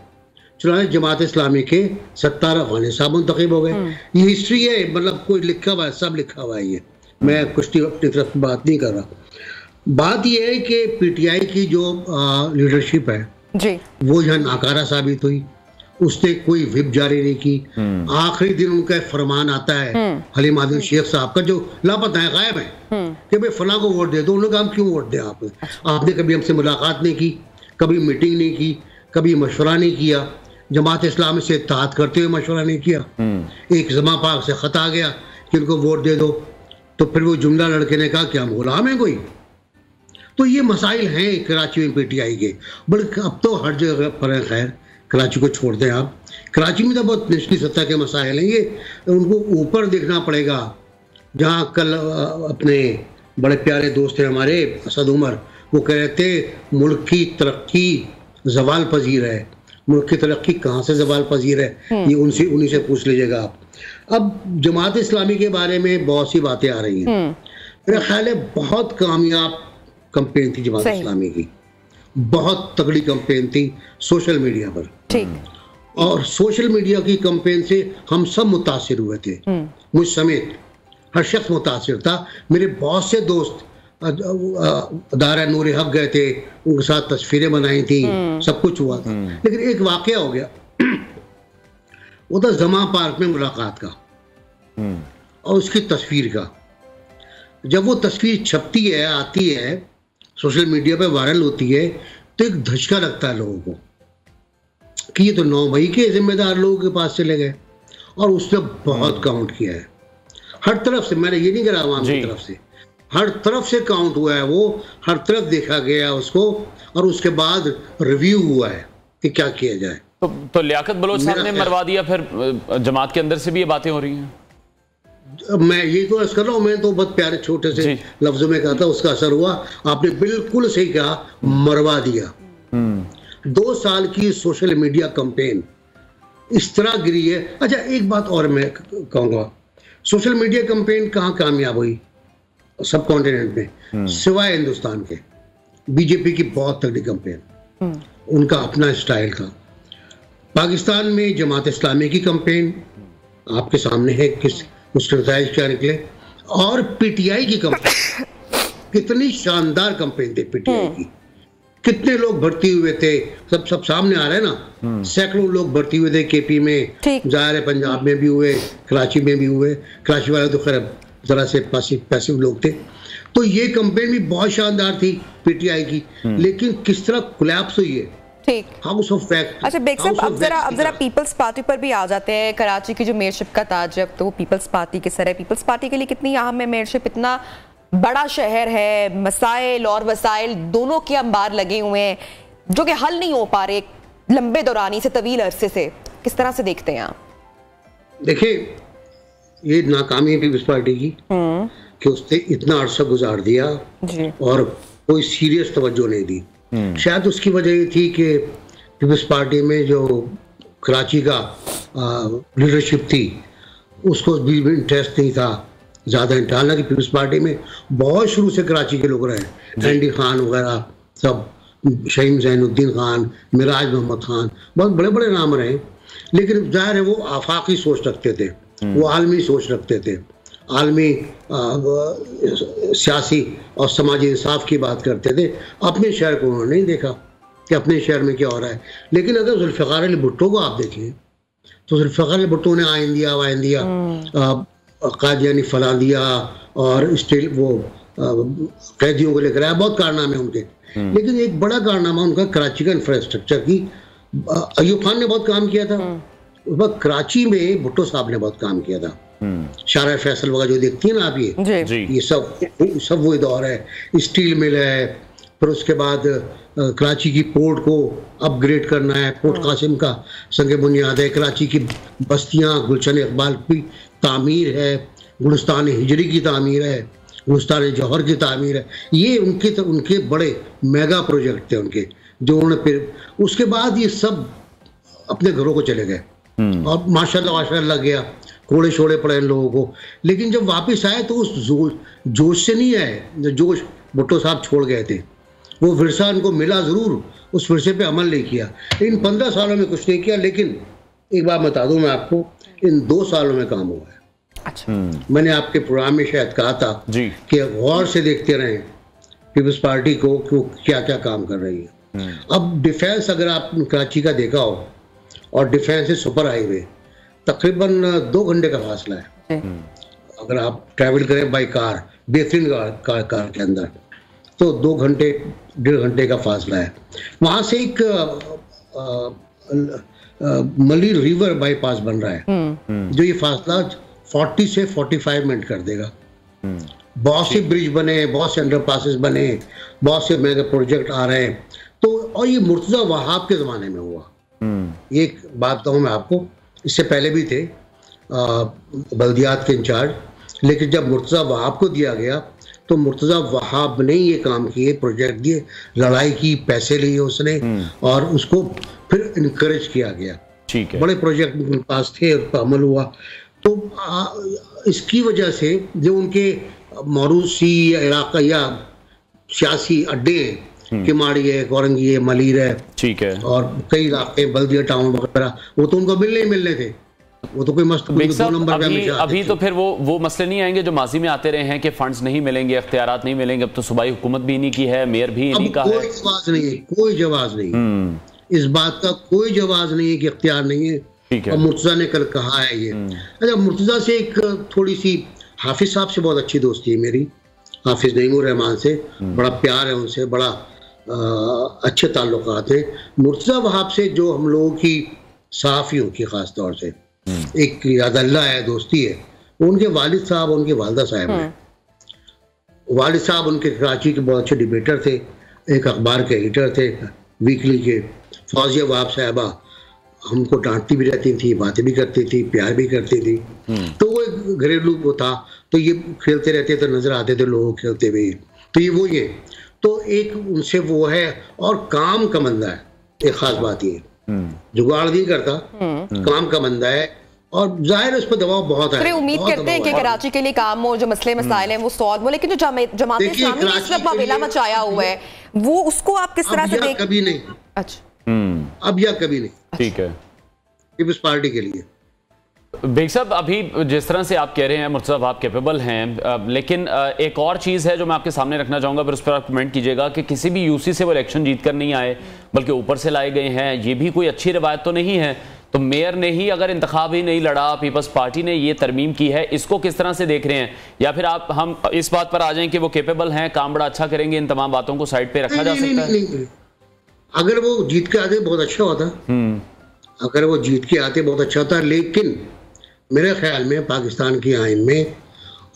[SPEAKER 9] चुनाव जमात इस्लामी के 17 अफगानी साहब मुंतखब हो गए। ये हिस्ट्री है, मतलब कोई लिखा हुआ है, सब लिखा हुआ है। ये मैं कुछ अपनी तरफ बात नहीं कर रहा। बात यह है कि पीटीआई की जो लीडरशिप है जी, वो यहाँ नाकारा साबित हुई। उसने कोई विप जारी नहीं की। आखिरी दिन उनका फरमान आता है हलीम आदिल शेख साहब का, जो लापता है, गायब है, कि भाई फला को वोट दे दो। उन्होंने कहा क्यों वोट दें आपने कभी हमसे मुलाकात नहीं की, कभी मीटिंग नहीं की, कभी मशवरा नहीं किया, जमात इस्लामी से इत्तेहाद करते हुए मशवरा नहीं किया। एक जमा पाक से खत आ गया कि उनको वोट दे दो, तो फिर वो जुमला लड़के ने कहा कि हम गुलाम हैं कोई। तो ये मसाइल हैं कराची में पीटीआई के, बल्कि अब तो हर जगह पर है। खैर, कराची को छोड़ दें आप, कराची में तो बहुत निचली सतह के मसाइल हैं, ये उनको ऊपर देखना पड़ेगा। जहाँ कल अपने बड़े प्यारे दोस्त हैं हमारे असद उमर, वो कह रहे थे मुल्क की तरक्की जवाल पजीर है। मुल्क की तरक्की कहाँ से जवाल पजीर है, ये उन्हीं से पूछ लीजिएगा आप। अब जमात इस्लामी के बारे में बहुत सी बातें आ रही हैं। मेरा ख्याल है बहुत कामयाब कैंपेन थी जमात इस्लामी की, बहुत तगड़ी कैंपेन थी सोशल मीडिया पर। और सोशल मीडिया की कैंपेन से हम सब मुतासिर हुए थे, मुझ समेत हर शख्स मुतासिर था। मेरे बहुत से दोस्त दारा नूर हक गए थे, उनके साथ तस्वीरें बनाई थी, सब कुछ हुआ था। लेकिन एक वाकया हो गया, वो था जमा पार्क में मुलाकात का और उसकी तस्वीर का। जब वो तस्वीर छपती है, आती है, सोशल मीडिया पे वायरल होती है, तो एक धचका लगता है लोगों को कि ये तो 9 मई के जिम्मेदार लोगों के पास चले गए। और उसने बहुत काउंट किया है हर तरफ से। मैंने ये नहीं करा आवाम की तरफ से, हर तरफ से काउंट हुआ है, वो हर तरफ देखा गया उसको, और उसके बाद रिव्यू हुआ है कि क्या किया जाए।
[SPEAKER 2] तो लियाकत बलोच साहब ने मरवा दिया, फिर जमात के अंदर से भी ये बातें हो रही हैं।
[SPEAKER 9] मैं ये तो अर्ज कर रहा हूँ, मैं तो बहुत प्यारे छोटे से लफ्जों में कहा था, उसका असर हुआ। आपने बिल्कुल सही कहा, मरवा दिया। 2 साल की सोशल मीडिया कैंपेन इस तरह गिरी है। अच्छा, एक बात और मैं कहूँगा, सोशल मीडिया कैंपेन कहाँ कामयाब हुई सब कॉन्टिनेंट में, सिवाय हिंदुस्तान के। बीजेपी की बहुत तगड़ी कैंपेन, उनका अपना स्टाइल था। पाकिस्तान में जमात इस्लामी की कैंपेन आपके सामने है, किस उसके नतीजे क्या निकले। और पीटीआई की कैंपेन, कितनी शानदार कैंपेन थी पीटीआई की। कितने लोग भर्ती हुए थे, सब सामने आ रहा है ना। सैकड़ों लोग भर्ती हुए थे केपी में, जाहिर है पंजाब में भी हुए, कराची में भी हुए। कराची वाले तो खैर जरा से पैसिव लोग थे। तो ये कैंपेन भी बहुत शानदार थी पीटीआई की, लेकिन किस तरह कोलैप्स हुई है। House of fact.
[SPEAKER 1] अच्छा बेग साहब, अब जरा पीपल्स पार्टी पर भी आ जाते हैं। कराची की जो मेयरशिप का ताज है, तो वो पीपल्स पार्टी के सर है। पीपल्स पार्टी के लिए कितनी अहम है मेयरशिप? इतना बड़ा शहर है, मसाइल और वसाइल दोनों के अंबार लगे हुए हैं, जो कि हल नहीं हो पा रहे लंबे दौरानी से, तवील अरसे से। किस तरह से देखते हैं आप?
[SPEAKER 9] देखिए, ये नाकामी है पीपल्स पार्टी की कि उसने इतना अरसा गुजार दिया और कोई सीरियस तवज्जो नहीं दी। शायद उसकी वजह ये थी कि पीपल्स पार्टी में जो कराची का लीडरशिप थी, उसको भी इंटरेस्ट नहीं था ज़्यादा। हालांकि पीपल्स पार्टी में बहुत शुरू से कराची के लोग रहे, एंडी खान वगैरह सब, शहीम जैनुद्दीन खान, मिराज मोहम्मद खान, बहुत बड़े बड़े नाम रहे। लेकिन जाहिर है वो आफाकी सोच रखते थे, वो आलमी सोच रखते थे, आलमी सियासी और समाजी इंसाफ की बात करते थे। अपने शहर को उन्होंने नहीं देखा कि अपने शहर में क्या हो रहा है। लेकिन अगर जुल्फ़िकार अली भुट्टो को आप देखें, तो जुल्फ़िकार अली भुट्टो ने आइंदिया कादियानी फला दिया और स्टील वो कैदियों को लेकर आया, बहुत कारनामे उनके। लेकिन एक बड़ा कारनामा उनका कराची का इंफ्रास्ट्रक्चर की। अयूब खान ने बहुत काम किया था उस वक्त कराची में, भुट्टो साहब ने बहुत काम किया था। शारा फैसल वगैरह जो देखती है ना आप, ये सब वही दौर है। स्टील मिल है, फिर उसके बाद कराची की पोर्ट को अपग्रेड करना है, पोर्ट कासिम का संग बुनियाद है। कराची की बस्तियां, गुलशन इकबाल की तामीर है, गुलिस्तान हिजरी की तामीर है, गुलिस्तान जौहर की तामीर है। ये उनके बड़े मेगा प्रोजेक्ट थे उनके, जो उन्होंने फिर उसके बाद ये सब अपने घरों को चले गए और माशाल्लाह लग गया, कोड़े शोड़े पड़े इन लोगों को। लेकिन जब वापस आए तो उस जोश से नहीं आए जो जोश भुट्टो साहब छोड़ गए थे। वो विरसा उनको मिला जरूर, उस विरसे पे अमल नहीं किया। इन 15 सालों में कुछ नहीं किया, लेकिन एक बात बता दूं मैं आपको, इन 2 सालों में काम हुआ है।
[SPEAKER 1] अच्छा।
[SPEAKER 9] मैंने आपके प्रोग्राम में शायद कहा था कि गौर से देखते रहें पीपल्स पार्टी को कि वो क्या क्या काम कर रही है। अब डिफेंस अगर आप कराची का देखा हो, और डिफेंस से सुपर हाईवे तकरीबन 2 घंटे का फासला है। अगर आप ट्रैवल करें बाई कार, बेहतरीन कार के अंदर, तो 2 घंटे 1.5 घंटे का फासला है। वहां से एक मली रिवर बाईपास बन रहा है जो ये फासला 40 से 45 मिनट कर देगा। बहुत से ब्रिज बने, बहुत से अंडरपासेस बने, बहुत से मेगा प्रोजेक्ट आ रहे हैं। तो और ये मुर्तजा वहाब के ज़माने में हुआ। एक बात कहूँ मैं आपको, इससे पहले भी थे बल्दियात के इंचार्ज, लेकिन जब मुर्तजा वहाब को दिया गया तो मुर्तजा वहाब ने ये काम किए, प्रोजेक्ट दिए, लड़ाई की, पैसे लिए उसने, और उसको फिर इनकरेज किया गया। ठीक है, बड़े प्रोजेक्ट उनके पास थे, उस पर अमल हुआ। तो इसकी वजह से जो उनके मरूसी इलाका या सियासी अड्डे हैं, किमाड़ी है, कोरंगी है, मलीर है, ठीक है, और कई इलाके बल्दिया टाउन वगैरह, वो तो उनको मिलने थे। वो तो कोई मस्त 2 नंबर
[SPEAKER 2] अभी तो फिर वो मसले नहीं आएंगे जो माजी में आते रहे हैं कि फंड्स नहीं मिलेंगे, इख्तियारात नहीं मिलेंगे। अब तो सूबाई हुकूमत भी इन्हीं की है, मेयर भी इन्हीं का है।
[SPEAKER 9] कोई जवाब नहीं, इस बात का कोई जवाब नहीं है कि इख्तियार नहीं है। और मुर्तजा ने कल कहा है ये। अच्छा, मुर्तजा से एक थोड़ी सी, हाफिज साहब से बहुत अच्छी दोस्ती है मेरी, हाफिज नईमुर रहमान से बड़ा प्यार है उनसे, बड़ा अच्छे ताल्लुकात हैं। मुर्तजा वहाब से जो हम लोगों की सहाफ़ियों की खास तौर से एक यादल्ला है, दोस्ती है। उनके वालिद साहब, उनके वालदा साहब हैं। वालिद साहब उनके कराची के बहुत अच्छे डिबेटर थे, एक अखबार के एडिटर थे वीकली के। फौजिया वहाब साहबा हमको डांटती भी रहती थी, बातें भी करती थी, प्यार भी करती थी। तो वो एक घरेलू वो था, तो ये खेलते रहते थे, नजर आते थे लोग खेलते हुए। तो ये वो ये तो एक उनसे वो है, और काम का बंदा है। एक खास बात ये, जुगाड़ नहीं करता, काम का बंदा है, और जाहिर उस पर दबाव बहुत है।
[SPEAKER 1] उम्मीद करते हैं कि कराची के लिए काम हो, जो मसले मसाइल हैं वो सॉल्व हो। लेकिन जो जमात इस्लामी ने इस वक्त वावेला मचाया हुआ है, वो उसको आप किस तरह से देख?
[SPEAKER 9] कभी नहीं।
[SPEAKER 1] अच्छा,
[SPEAKER 9] अब या कभी नहीं।
[SPEAKER 2] ठीक है,
[SPEAKER 9] पीपल्स पार्टी के लिए
[SPEAKER 2] बेग साहब, अभी जिस तरह से आप कह रहे हैं मुर्तजा वहाब कैपेबल हैं, लेकिन एक और चीज़ है जो मैं आपके सामने रखना चाहूँगा, फिर उस पर आप कमेंट कीजिएगा कि किसी भी यूसी से वो इलेक्शन जीत कर नहीं आए, बल्कि ऊपर से लाए गए हैं। ये भी कोई अच्छी रवायत तो नहीं है। तो मेयर ने ही अगर इंतखाब ही नहीं लड़ा, पीपल्स पार्टी ने ये तरमीम की है, इसको किस तरह से देख रहे हैं? या फिर हम इस बात पर आ जाएं कि वो कैपेबल हैं, काम बड़ा अच्छा करेंगे, इन तमाम बातों को साइड पे रखा जा सकता है?
[SPEAKER 9] अगर वो जीत के आते बहुत अच्छा होता, अगर वो जीत के आते बहुत अच्छा होता, लेकिन मेरे ख्याल में पाकिस्तान की आइन में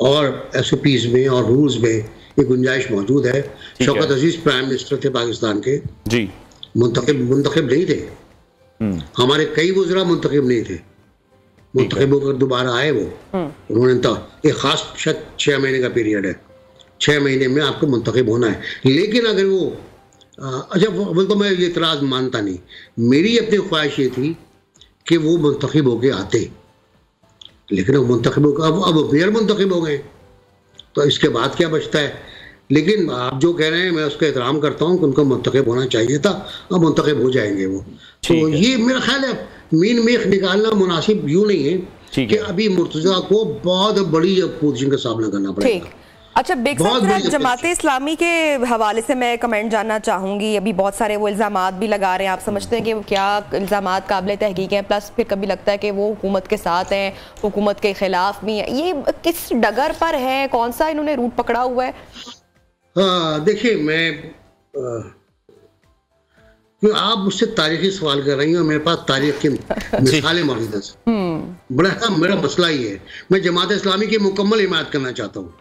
[SPEAKER 9] और SOPs में और रूल्स में ये गुंजाइश मौजूद है। शौकत अजीज प्राइम मिनिस्टर थे पाकिस्तान के, जी, मुंतखब नहीं थे। हमारे कई वज़रा मुंतखब नहीं थे, मुंतखब होकर दोबारा आए वो। उन्होंने तो एक खास 6 महीने का पीरियड है, 6 महीने में आपको मुंतखब होना है। लेकिन अगर वो अच्छा, बोल तो मैं ये इतराज़ मानता नहीं। मेरी अपनी ख्वाहिश ये थी कि वो मुंतखब होके आते, लेकिन वो मुंतखब अब मेयर मुंतखब हो गए, तो इसके बाद क्या बचता है? लेकिन आप जो कह रहे हैं, मैं उसका एहतराम करता हूँ कि उनको मुंतखब होना चाहिए था, अब मुंतखब हो जाएंगे वो। तो ये मेरा ख्याल है मीन मेख निकालना मुनासिब यूँ नहीं है कि अभी मुर्तजा को बहुत बड़ी पोजीशन का सामना करना पड़ेगा।
[SPEAKER 1] अच्छा, बेग साहब, जमात इस्लामी के हवाले से मैं कमेंट जानना चाहूँगी। अभी बहुत सारे वो इल्ज़ामात भी लगा रहे हैं, आप समझते हैं कि क्या इल्ज़ामात काबिल तहकीक हैं? प्लस फिर कभी लगता है कि वो हुकूमत के साथ हैं, हुकूमत के खिलाफ भी हैं। ये किस डगर पर है? कौन सा इन्होंने रूट पकड़ा हुआ है?
[SPEAKER 9] हाँ, देखिए, मैं आप मुझसे तारीखी सवाल कर रही हैं, मेरे पास तारीख की मिसालें मौजूद हैं। बड़ा मेरा मसला ही है, मैं जमात इस्लामी की मुकम्मल हिमायत करना चाहता हूँ।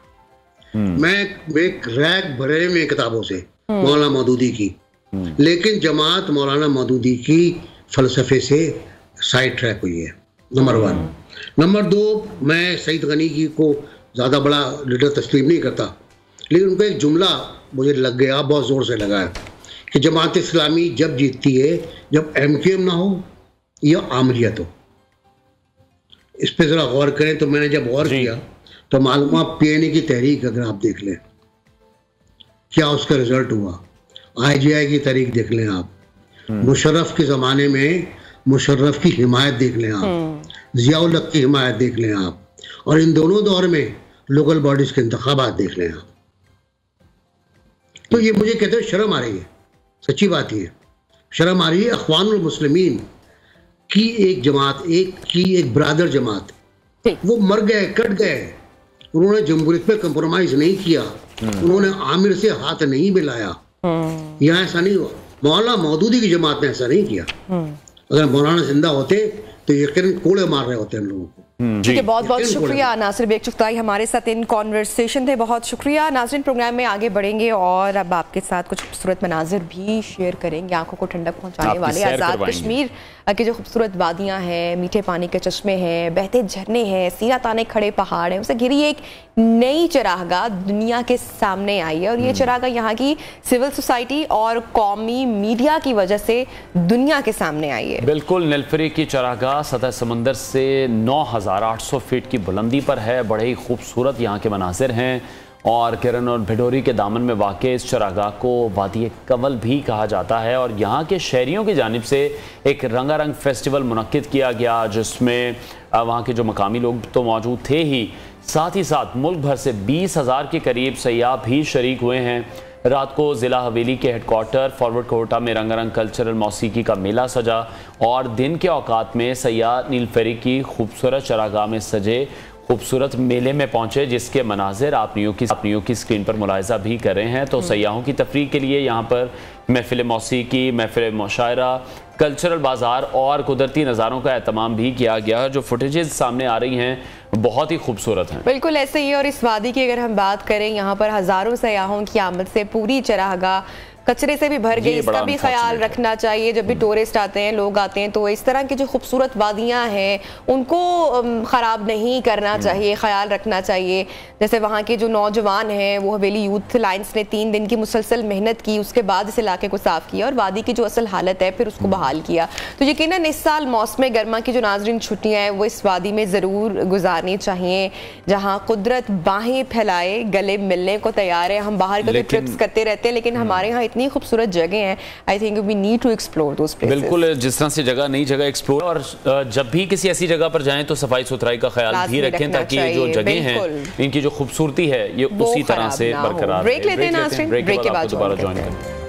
[SPEAKER 9] मैं एक रैक भरे में किताबों से मौलाना मौदूदी की, लेकिन जमात मौलाना मौदूदी की फलसफे से साइड ट्रैक हुई है, नंबर 1। नंबर 2, मैं सईद गनी की को ज़्यादा बड़ा लीडर तस्लीम नहीं करता, लेकिन उनका एक जुमला मुझे लग गया, बहुत ज़ोर से लगा है, कि जमात इस्लामी जब जीतती है जब MQM ना हो या आमलियत हो। इस पर ज़रा गौर करें। तो मैंने जब गौर किया तो मालूम PNA की तहरीक अगर आप देख लें क्या उसका रिजल्ट हुआ, IGI की तारीख देख लें आप, मुशर्रफ के ज़माने में मुशर्रफ की हिमायत देख लें आप, ज़ियाउल हक की हिमायत देख लें आप, और इन दोनों दौर में लोकल बॉडीज के इंतखाबात देख लें आप। तो ये मुझे कहते हैं शर्म आ रही है, सच्ची बात ये शर्म आ रही है। अख्वानुल मुस्लिमीन की एक जमात, एक ब्रादर जमात, वो मर गए, कट गए। उन्होंने जमहूरियत पे कंप्रोमाइज नहीं किया, उन्होंने आमिर से हाथ नहीं मिलाया। यहाँ ऐसा नहीं हुआ। मौलाना मौदूदी की जमात ने ऐसा नहीं किया। अगर मौलाना जिंदा होते तो यकीन कोड़े मार रहे होते हैं लोगों को।
[SPEAKER 1] ठीक है, बहुत बहुत शुक्रिया नासिर बेग चुगताई हमारे साथ इन कॉन्वर्सेशन थे, बहुत शुक्रिया। नाज़रीन, प्रोग्राम में आगे बढ़ेंगे और अब आपके साथ कुछ खूबसूरत मनाजिर भी शेयर करेंगे, आंखों को ठंडक पहुंचाने वाले। आज़ाद कश्मीर की जो खूबसूरत वादियां हैं, मीठे पानी के चश्मे हैं, बहते झरने हैं, सीना ताने खड़े पहाड़ हैं, उसे घिरी एक नई चरागाह दुनिया के सामने आई है। और ये चरागाह यहाँ की सिविल सोसाइटी और कौमी मीडिया की वजह से दुनिया के सामने आई है।
[SPEAKER 2] बिल्कुल, नीलफरी की चरागाह सतह समंदर से 9800 फीट की बुलंदी पर है। बड़े ही खूबसूरत यहाँ के मनाजिर हैं और किरण और भिडोरी के दामन में वाक़े इस चरागाह को वादी कवल भी कहा जाता है। और यहाँ के शहरियों की जानिब से एक रंगारंग फेस्टिवल मुनक्किद किया गया, जिसमें वहाँ के जो मकामी लोग तो मौजूद थे ही, साथ ही साथ मुल्क भर से 20,000 के करीब सयाह भी शरीक हुए हैं। रात को ज़िला हवेली के हेडक्वार्टर फॉरवर्ड कोटा में रंगारंग कल्चरल मौसीकी का मेला सजा और दिन के औकात में सयाह नीलफरी की खूबसूरत चरागाह में सजे खूबसूरत मेले में पहुंचे, जिसके मनाजिर आप न्यू की स्क्रीन पर मुलाहिजा भी कर रहे हैं। तो सयाहों की तफरीह के लिए यहाँ पर महफिल मौसीकी, महफिल मुशायरा, कल्चरल बाज़ार और कुदरती नज़ारों का एहतमाम भी किया गया। जो फुटेजेस सामने आ रही हैं बहुत ही खूबसूरत हैं।
[SPEAKER 1] बिल्कुल ऐसे ही। और इस वादी की अगर हम बात करें, यहाँ पर हज़ारों सयाहों की आमद से पूरी चरागाह कचरे से भी भर गई। इसका भी ख्याल रखना चाहिए जब भी टूरिस्ट आते हैं, लोग आते हैं, तो इस तरह की जो खूबसूरत वादियाँ हैं उनको ख़राब नहीं करना चाहिए, ख्याल रखना चाहिए। जैसे वहाँ के जो नौजवान हैं, वो हवेली यूथ लाइन्स ने 3 दिन की मुसलसल मेहनत की, उसके बाद इस इलाके को साफ़ किया और वादी की जो असल हालत है फिर उसको बहाल किया। तो यकीनन इस साल मौसम गर्मा की जो नाज़रीन छुट्टियाँ हैं वो इस वादी में ज़रूर गुजारनी चाहिए, जहाँ कुदरत बाहें फैलाए, गले मिलने को तैयार है। हम बाहर के ट्रिप्स करते रहते हैं, लेकिन हमारे यहाँ इतनी खूबसूरत जगह हैं, I think we need to explore those places.
[SPEAKER 2] बिल्कुल, जिस तरह से जगह नई जगह एक्सप्लोर, और जब भी किसी ऐसी जगह पर जाएं तो सफाई सुथराई का ख्याल भी रखें, ताकि जो जगह हैं इनकी जो खूबसूरती है ये उसी तरह से बरकरार।
[SPEAKER 1] ब्रेक लेते हैं नाज़रीन, ब्रेक के बाद
[SPEAKER 2] दोबारा ज्वाइन करें।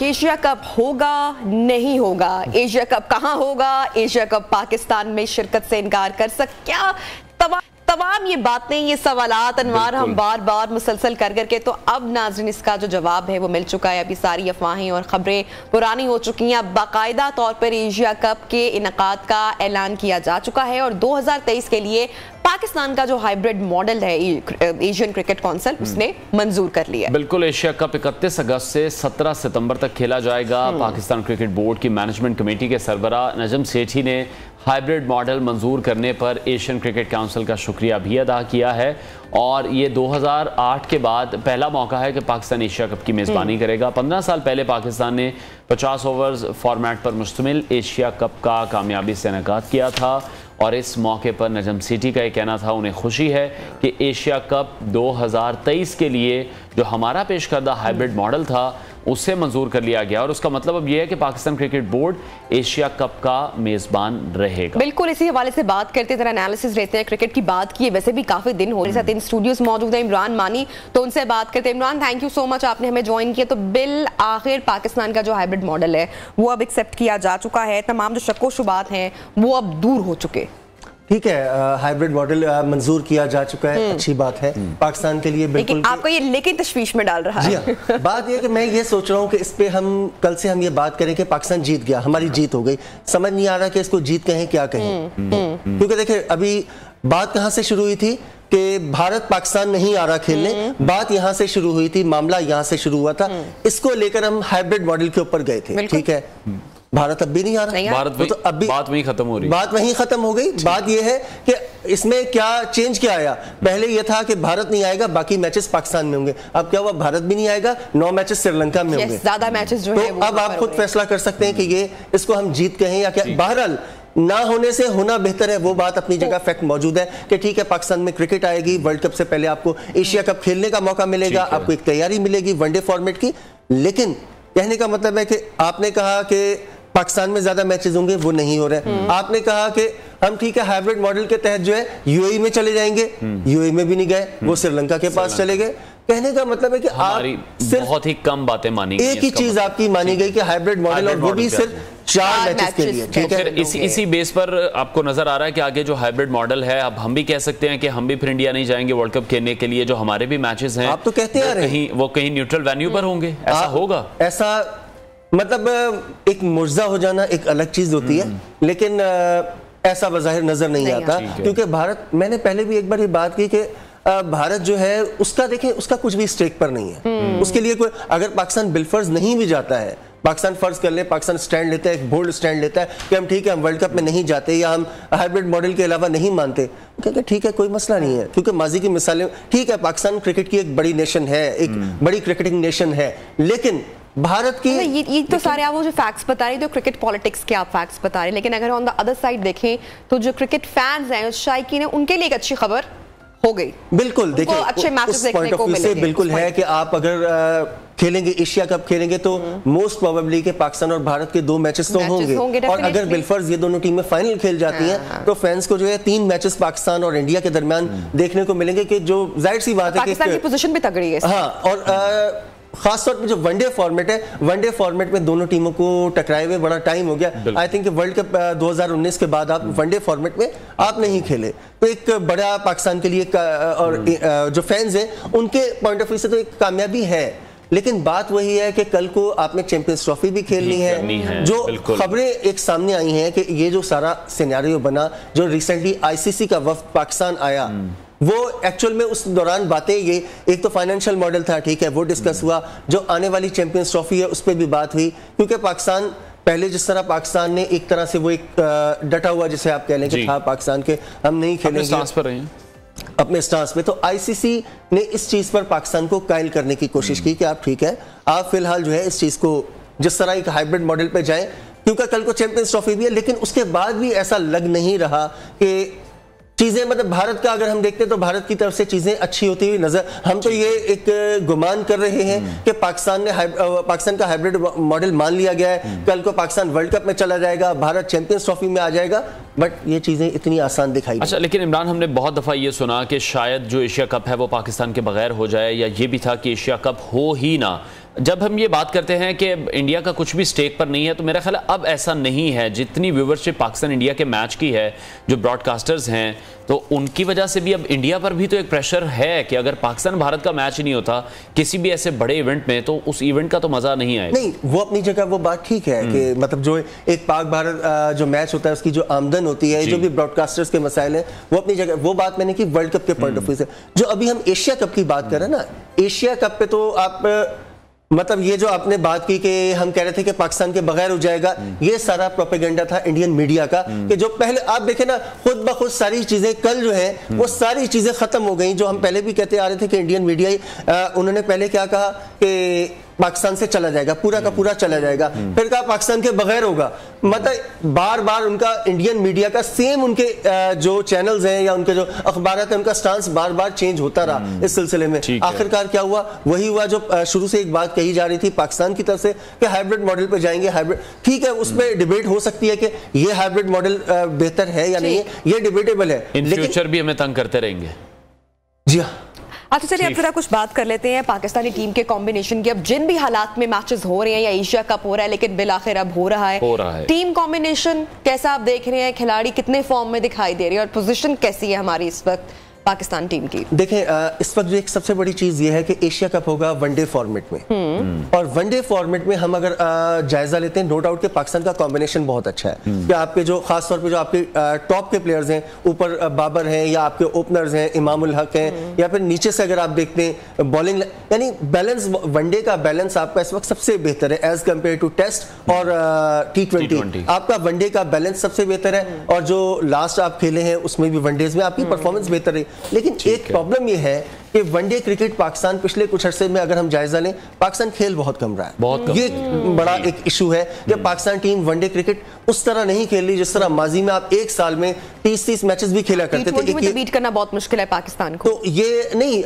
[SPEAKER 1] एशिया कप होगा नहीं होगा, एशिया कप कहां होगा, एशिया कप पाकिस्तान में शिरकत से इनकार कर क्या तमाम ये बातें, ये सवालात अनवार हम बार बार मुसलसल कर करके, तो अब नाज़रीन इसका जो जवाब है वो मिल चुका है। अभी सारी अफवाहें और खबरें पुरानी हो चुकी हैं। अब बाकायदा तौर पर एशिया कप के इनकाद का ऐलान किया जा चुका है और 2023 के लिए पाकिस्तान का जो हाइब्रिड मॉडल है एशियन क्रिकेट काउंसिल उसने मंजूर कर लिया।
[SPEAKER 2] बिल्कुल, एशिया कप 31 अगस्त से 17 सितंबर तक खेला जाएगा। पाकिस्तान क्रिकेट बोर्ड की मैनेजमेंट कमेटी के सरबरा नजम सेठी ने हाइब्रिड मॉडल मंजूर करने पर एशियन क्रिकेट काउंसिल का शुक्रिया भी अदा किया है। और ये 2008 के बाद पहला मौका है कि पाकिस्तान एशिया कप की मेज़बानी करेगा। 15 साल पहले पाकिस्तान ने 50 ओवर्स फॉर्मेट पर मुश्तमिल एशिया कप का कामयाबी से इनेकाद किया था और इस मौके पर नजम सिटी का ये कहना था, उन्हें खुशी है कि एशिया कप 2023 के लिए जो हमारा पेश करदा हाइब्रिड मॉडल था उसे मंजूर कर लिया गया। और उसका मतलब अब यह है कि Pakistan cricket board Asia cup का मेजबान रहेगा।
[SPEAKER 1] बिल्कुल, इसी हवाले से बात करते तरह एनालिसिस रहते हैं। क्रिकेट की बात की है, वैसे भी काफी दिन हो रहे थे। इन स्टूडियोज मौजूद है इमरान मानी, तो उनसे बात करते हैं। Imran, thank you so much, आपने हमें ज्वाइन किया। तो बिल आखिर पाकिस्तान का जो हाइब्रिड मॉडल है वो अब एक्सेप्ट किया जा चुका है, तमाम जो शक्को शुबात हैं वो अब दूर हो चुके।
[SPEAKER 10] ठीक है, हाइब्रिड मॉडल मंजूर किया जा चुका है, अच्छी बात है पाकिस्तान के लिए। बिल्कुल
[SPEAKER 1] आपको ये लेकिन तशवीश में डाल रहा है।
[SPEAKER 10] बात ये कि मैं ये सोच रहा हूँ कि इस पे हम कल से हम ये बात करें कि पाकिस्तान जीत गया, हमारी जीत हो गई। समझ नहीं आ रहा कि इसको जीत कहें क्या कहें, क्योंकि देखिए अभी बात कहाँ से शुरू हुई थी कि भारत पाकिस्तान नहीं आ रहा खेलने, बात यहाँ से शुरू हुई थी, मामला यहाँ से शुरू हुआ था। इसको लेकर हम हाइब्रिड मॉडल के ऊपर गए थे। ठीक है, भारत अब भी नहीं आ रहा।
[SPEAKER 2] भारत तो अब भी बात वहीं खत्म हो रही,
[SPEAKER 10] बात वहीं खत्म हो गई। बात यह है कि इसमें क्या चेंज क्या आया? पहले यह था कि भारत नहीं आएगा, बाकी मैचेस पाकिस्तान में होंगे। अब क्या हुआ? भारत भी नहीं आएगा, 9 मैचेस श्रीलंका में होंगे,
[SPEAKER 1] ज्यादा मैचेस जो है।
[SPEAKER 10] तो अब आप खुद फैसला कर सकते हैं कि ये इसको हम जीत कहें या क्या। बहरहाल ना होने से होना बेहतर है, वो बात अपनी जगह फैक्ट मौजूद है कि ठीक है पाकिस्तान में क्रिकेट आएगी, वर्ल्ड कप से पहले आपको एशिया कप खेलने का मौका मिलेगा, आपको एक तैयारी मिलेगी वनडे फॉर्मेट की। लेकिन कहने का मतलब है कि आपने कहा कि पाकिस्तान में ज्यादा मैचेस होंगे, वो नहीं हो रहे। आपने कहा कि हम ठीक है हाइब्रिड मॉडल के तहत जो है यूएई में चले जाएंगे, यूएई में भी नहीं गए, वो श्रीलंका के पास चले गए। कहने का मतलब है कि आप
[SPEAKER 2] बहुत ही कम बातें मानी,
[SPEAKER 10] एक ही चीज आपकी मानी गई कि हाइब्रिड मॉडल, और वो भी सिर्फ 4 मैचेस के लिए। ठीक है,
[SPEAKER 2] इसी बेस पर आपको नजर आ रहा है कि आगे जो हाइब्रिड मॉडल है, अब हम भी कह सकते हैं कि हम भी फिर इंडिया नहीं जाएंगे वर्ल्ड कप खेलने के लिए, जो हमारे भी मैचेस हैं
[SPEAKER 10] आप तो कहते आ रहे हैं
[SPEAKER 2] वो कहीं न्यूट्रल वेन्यू पर होंगे। ऐसा होगा?
[SPEAKER 10] ऐसा मतलब एक मुर्जा हो जाना एक अलग चीज होती है, लेकिन ऐसा बज़ाहिर नजर नहीं आता, क्योंकि भारत, मैंने पहले भी एक बार ये बात की कि भारत जो है उसका देखें, उसका कुछ भी स्टेक पर नहीं है। उसके लिए कोई, अगर पाकिस्तान बिलफर्ज नहीं भी जाता है, पाकिस्तान फर्ज कर ले, पाकिस्तान स्टैंड लेता है, एक बोल्ड स्टैंड लेता है कि हम ठीक है हम वर्ल्ड कप में नहीं जाते या हम हाइब्रिड मॉडल के अलावा नहीं मानते, कहते ठीक है कोई मसला नहीं है, क्योंकि माजी की मिसालें, ठीक है पाकिस्तान क्रिकेट की एक बड़ी नेशन है, एक बड़ी क्रिकेटिंग नेशन है, लेकिन भारत की
[SPEAKER 1] ये तो सारे आप वो जो फैक्ट्स बता रहे हैं, तो क्रिकेट पॉलिटिक्स के आप फैक्ट्स बता रहे हैं, लेकिन अगर ऑन द अदर साइड देखें तो जो क्रिकेट फैंस हैं, शायकीन है, उनके लिए एक अच्छी खबर हो गई।
[SPEAKER 10] बिल्कुल, देखिए
[SPEAKER 1] अच्छे मैचेस देखने को मिलेंगे।
[SPEAKER 10] बिल्कुल है कि आप अगर खेलेंगे, एशिया कप खेलेंगे, तो मोस्ट प्रोबेबली के पाकिस्तान और भारत के 2 मैचेस तो होंगे, और अगर बिलफर्ज ये दोनों टीमें फाइनल खेल जाती हैं तो फैंस को जो है 3 मैचेस पाकिस्तान और इंडिया के दरमियान देखने को मिलेंगे, कि जो जाहिर सी बात है कि
[SPEAKER 1] पाकिस्तान की पोजीशन भी तगड़ी है।
[SPEAKER 10] हाँ, और खासतौर पे जो वनडे फॉर्मेट है, वनडे फॉर्मेट में दोनों टीमों को टकराए हुए बड़ा टाइम हो गया। आई थिंक वर्ल्ड कप 2019 के बाद आप वनडे फॉर्मेट में आप नहीं खेले, तो एक बड़ा पाकिस्तान के लिए और जो फैंस हैं उनके पॉइंट ऑफ व्यू से तो एक कामयाबी है। लेकिन बात वही है कि कल को आपने चैंपियंस ट्रॉफी भी खेलनी है। जो खबरें एक सामने आई हैं कि ये जो सारा सिनेरियो बना, जो रिसेंटली आईसीसी का वफ्द पाकिस्तान आया, वो एक्चुअल में उस दौरान बातें, ये एक तो फाइनेंशियल मॉडल था, ठीक है, वो डिस्कस हुआ, जो आने वाली चैंपियंस ट्रॉफी है उस पर भी बात हुई, क्योंकि पाकिस्तान पहले जिस तरह पाकिस्तान ने एक तरह से वो एक डटा हुआ, जिसे आप कह लें कि था पाकिस्तान के हम नहीं खेलेंगे अपने स्टांस पे, तो आईसीसी ने इस चीज पर पाकिस्तान को कायल करने की कोशिश की कि आप ठीक है, आप फिलहाल जो है इस चीज को जिस तरह एक हाइब्रिड मॉडल पे जाएं, क्योंकि कल को चैंपियंस ट्रॉफी भी है। लेकिन उसके बाद भी ऐसा लग नहीं रहा कि चीजें, मतलब भारत का अगर हम देखते हैं तो भारत की तरफ से चीजें अच्छी होती हुई नजर, हम तो ये एक गुमान कर रहे हैं कि पाकिस्तान का हाइब्रिड मॉडल मान लिया गया है, कल को पाकिस्तान वर्ल्ड कप में चला जाएगा, भारत चैंपियंस ट्रॉफी में आ जाएगा, बट ये चीजें इतनी आसान दिखाई।
[SPEAKER 2] अच्छा, लेकिन इमरान, हमने बहुत दफा ये सुना कि शायद जो एशिया कप है वो पाकिस्तान के बगैर हो जाए, या ये भी था कि एशिया कप हो ही ना। जब हम ये बात करते हैं कि इंडिया का कुछ भी स्टेक पर नहीं है, तो मेरा ख्याल है अब ऐसा नहीं है। जितनी व्यूवरशिप पाकिस्तान इंडिया के मैच की है, जो ब्रॉडकास्टर्स हैं, तो उनकी वजह से भी अब इंडिया पर भी तो एक प्रेशर है कि अगर पाकिस्तान भारत का मैच ही नहीं होता किसी भी ऐसे बड़े इवेंट में, तो उस इवेंट का तो मजा नहीं आएगा।
[SPEAKER 10] नहीं, वो अपनी जगह वो बात ठीक है कि मतलब जो एक पाक भारत जो मैच होता है उसकी जो आमदन होती है, जो भी ब्रॉडकास्टर्स के मसाइल हैं, वो अपनी जगह, वो बात मैंने की वर्ल्ड कप के पॉइंट ऑफ व्यू से। जो अभी हम एशिया कप की बात कर रहे हैं ना, एशिया कप पे तो आप मतलब ये जो आपने बात की कि हम कह रहे थे कि पाकिस्तान के बगैर हो जाएगा, ये सारा प्रोपेगेंडा था इंडियन मीडिया का, कि जो पहले आप देखें ना, खुद ब खुद सारी चीजें कल जो है वो सारी चीजें खत्म हो गई। जो हम पहले भी कहते आ रहे थे कि इंडियन मीडिया, उन्होंने पहले क्या कहा कि पाकिस्तान से चला जाएगा, पूरा का पूरा चला जाएगा, फिर कहा पाकिस्तान के बगैर होगा। मतलब बार बार उनका इंडियन मीडिया का सेम, उनके जो चैनल्स हैं या उनके जो अखबार हैं, उनका स्टांस बार बार चेंज होता रहा इस सिलसिले में। आखिरकार क्या हुआ? वही हुआ जो शुरू से एक बात कही जा रही थी पाकिस्तान की तरफ से कि हाइब्रिड मॉडल पे जाएंगे। हाइब्रिड ठीक है, उस पर डिबेट हो सकती है कि ये हाइब्रिड मॉडल बेहतर है या नहीं है, ये डिबेटेबल है।
[SPEAKER 2] इन फ्यूचर भी हमें तंग करते रहेंगे।
[SPEAKER 10] जी हाँ।
[SPEAKER 1] अच्छा, चलिए अब जरा कुछ बात कर लेते हैं पाकिस्तानी टीम के कॉम्बिनेशन की। अब जिन भी हालात में मैचेस हो रहे हैं, या एशिया कप हो रहा है, लेकिन बिल आखिर अब हो रहा है, टीम कॉम्बिनेशन कैसा आप देख रहे हैं? खिलाड़ी कितने फॉर्म में दिखाई दे रहे हैं, और पोजीशन कैसी है हमारी इस वक्त पाकिस्तान टीम की?
[SPEAKER 10] देखें, इस वक्त जो एक सबसे बड़ी चीज ये है कि एशिया कप होगा वनडे फॉर्मेट में, और वनडे फॉर्मेट में हम अगर जायजा लेते हैं, नो डाउट कि पाकिस्तान का कॉम्बिनेशन बहुत अच्छा है कि आपके जो खास तौर पे जो आपके टॉप के प्लेयर्स हैं, ऊपर बाबर हैं या आपके ओपनर्स हैं इमामुल हक हैं, या फिर नीचे से अगर आप देखते हैं बॉलिंग, यानी बैलेंस, वनडे का बैलेंस आपका इस वक्त सबसे बेहतर है एज कंपेयर टू टेस्ट और T20। आपका वनडे का बैलेंस सबसे बेहतर है, और जो लास्ट आप खेले हैं उसमें भी वनडेज में आपकी परफॉर्मेंस बेहतर है। लेकिन एक प्रॉब्लम ये है कि वनडे क्रिकेट पाकिस्तान पिछले कुछ अरसे में अगर हम जायजा लें, पाकिस्तान खेल बहुत कम रहा है, बहुत कम। ये बड़ा एक इशू है कि पाकिस्तान टीम वनडे क्रिकेट उस तरह नहीं खेल रही जिस तरह माजी में आप एक साल में 30-30 मैचेस भी खेला करते थे।
[SPEAKER 1] बीट करना बहुत मुश्किल है पाकिस्तान को।
[SPEAKER 10] तो ये नहीं,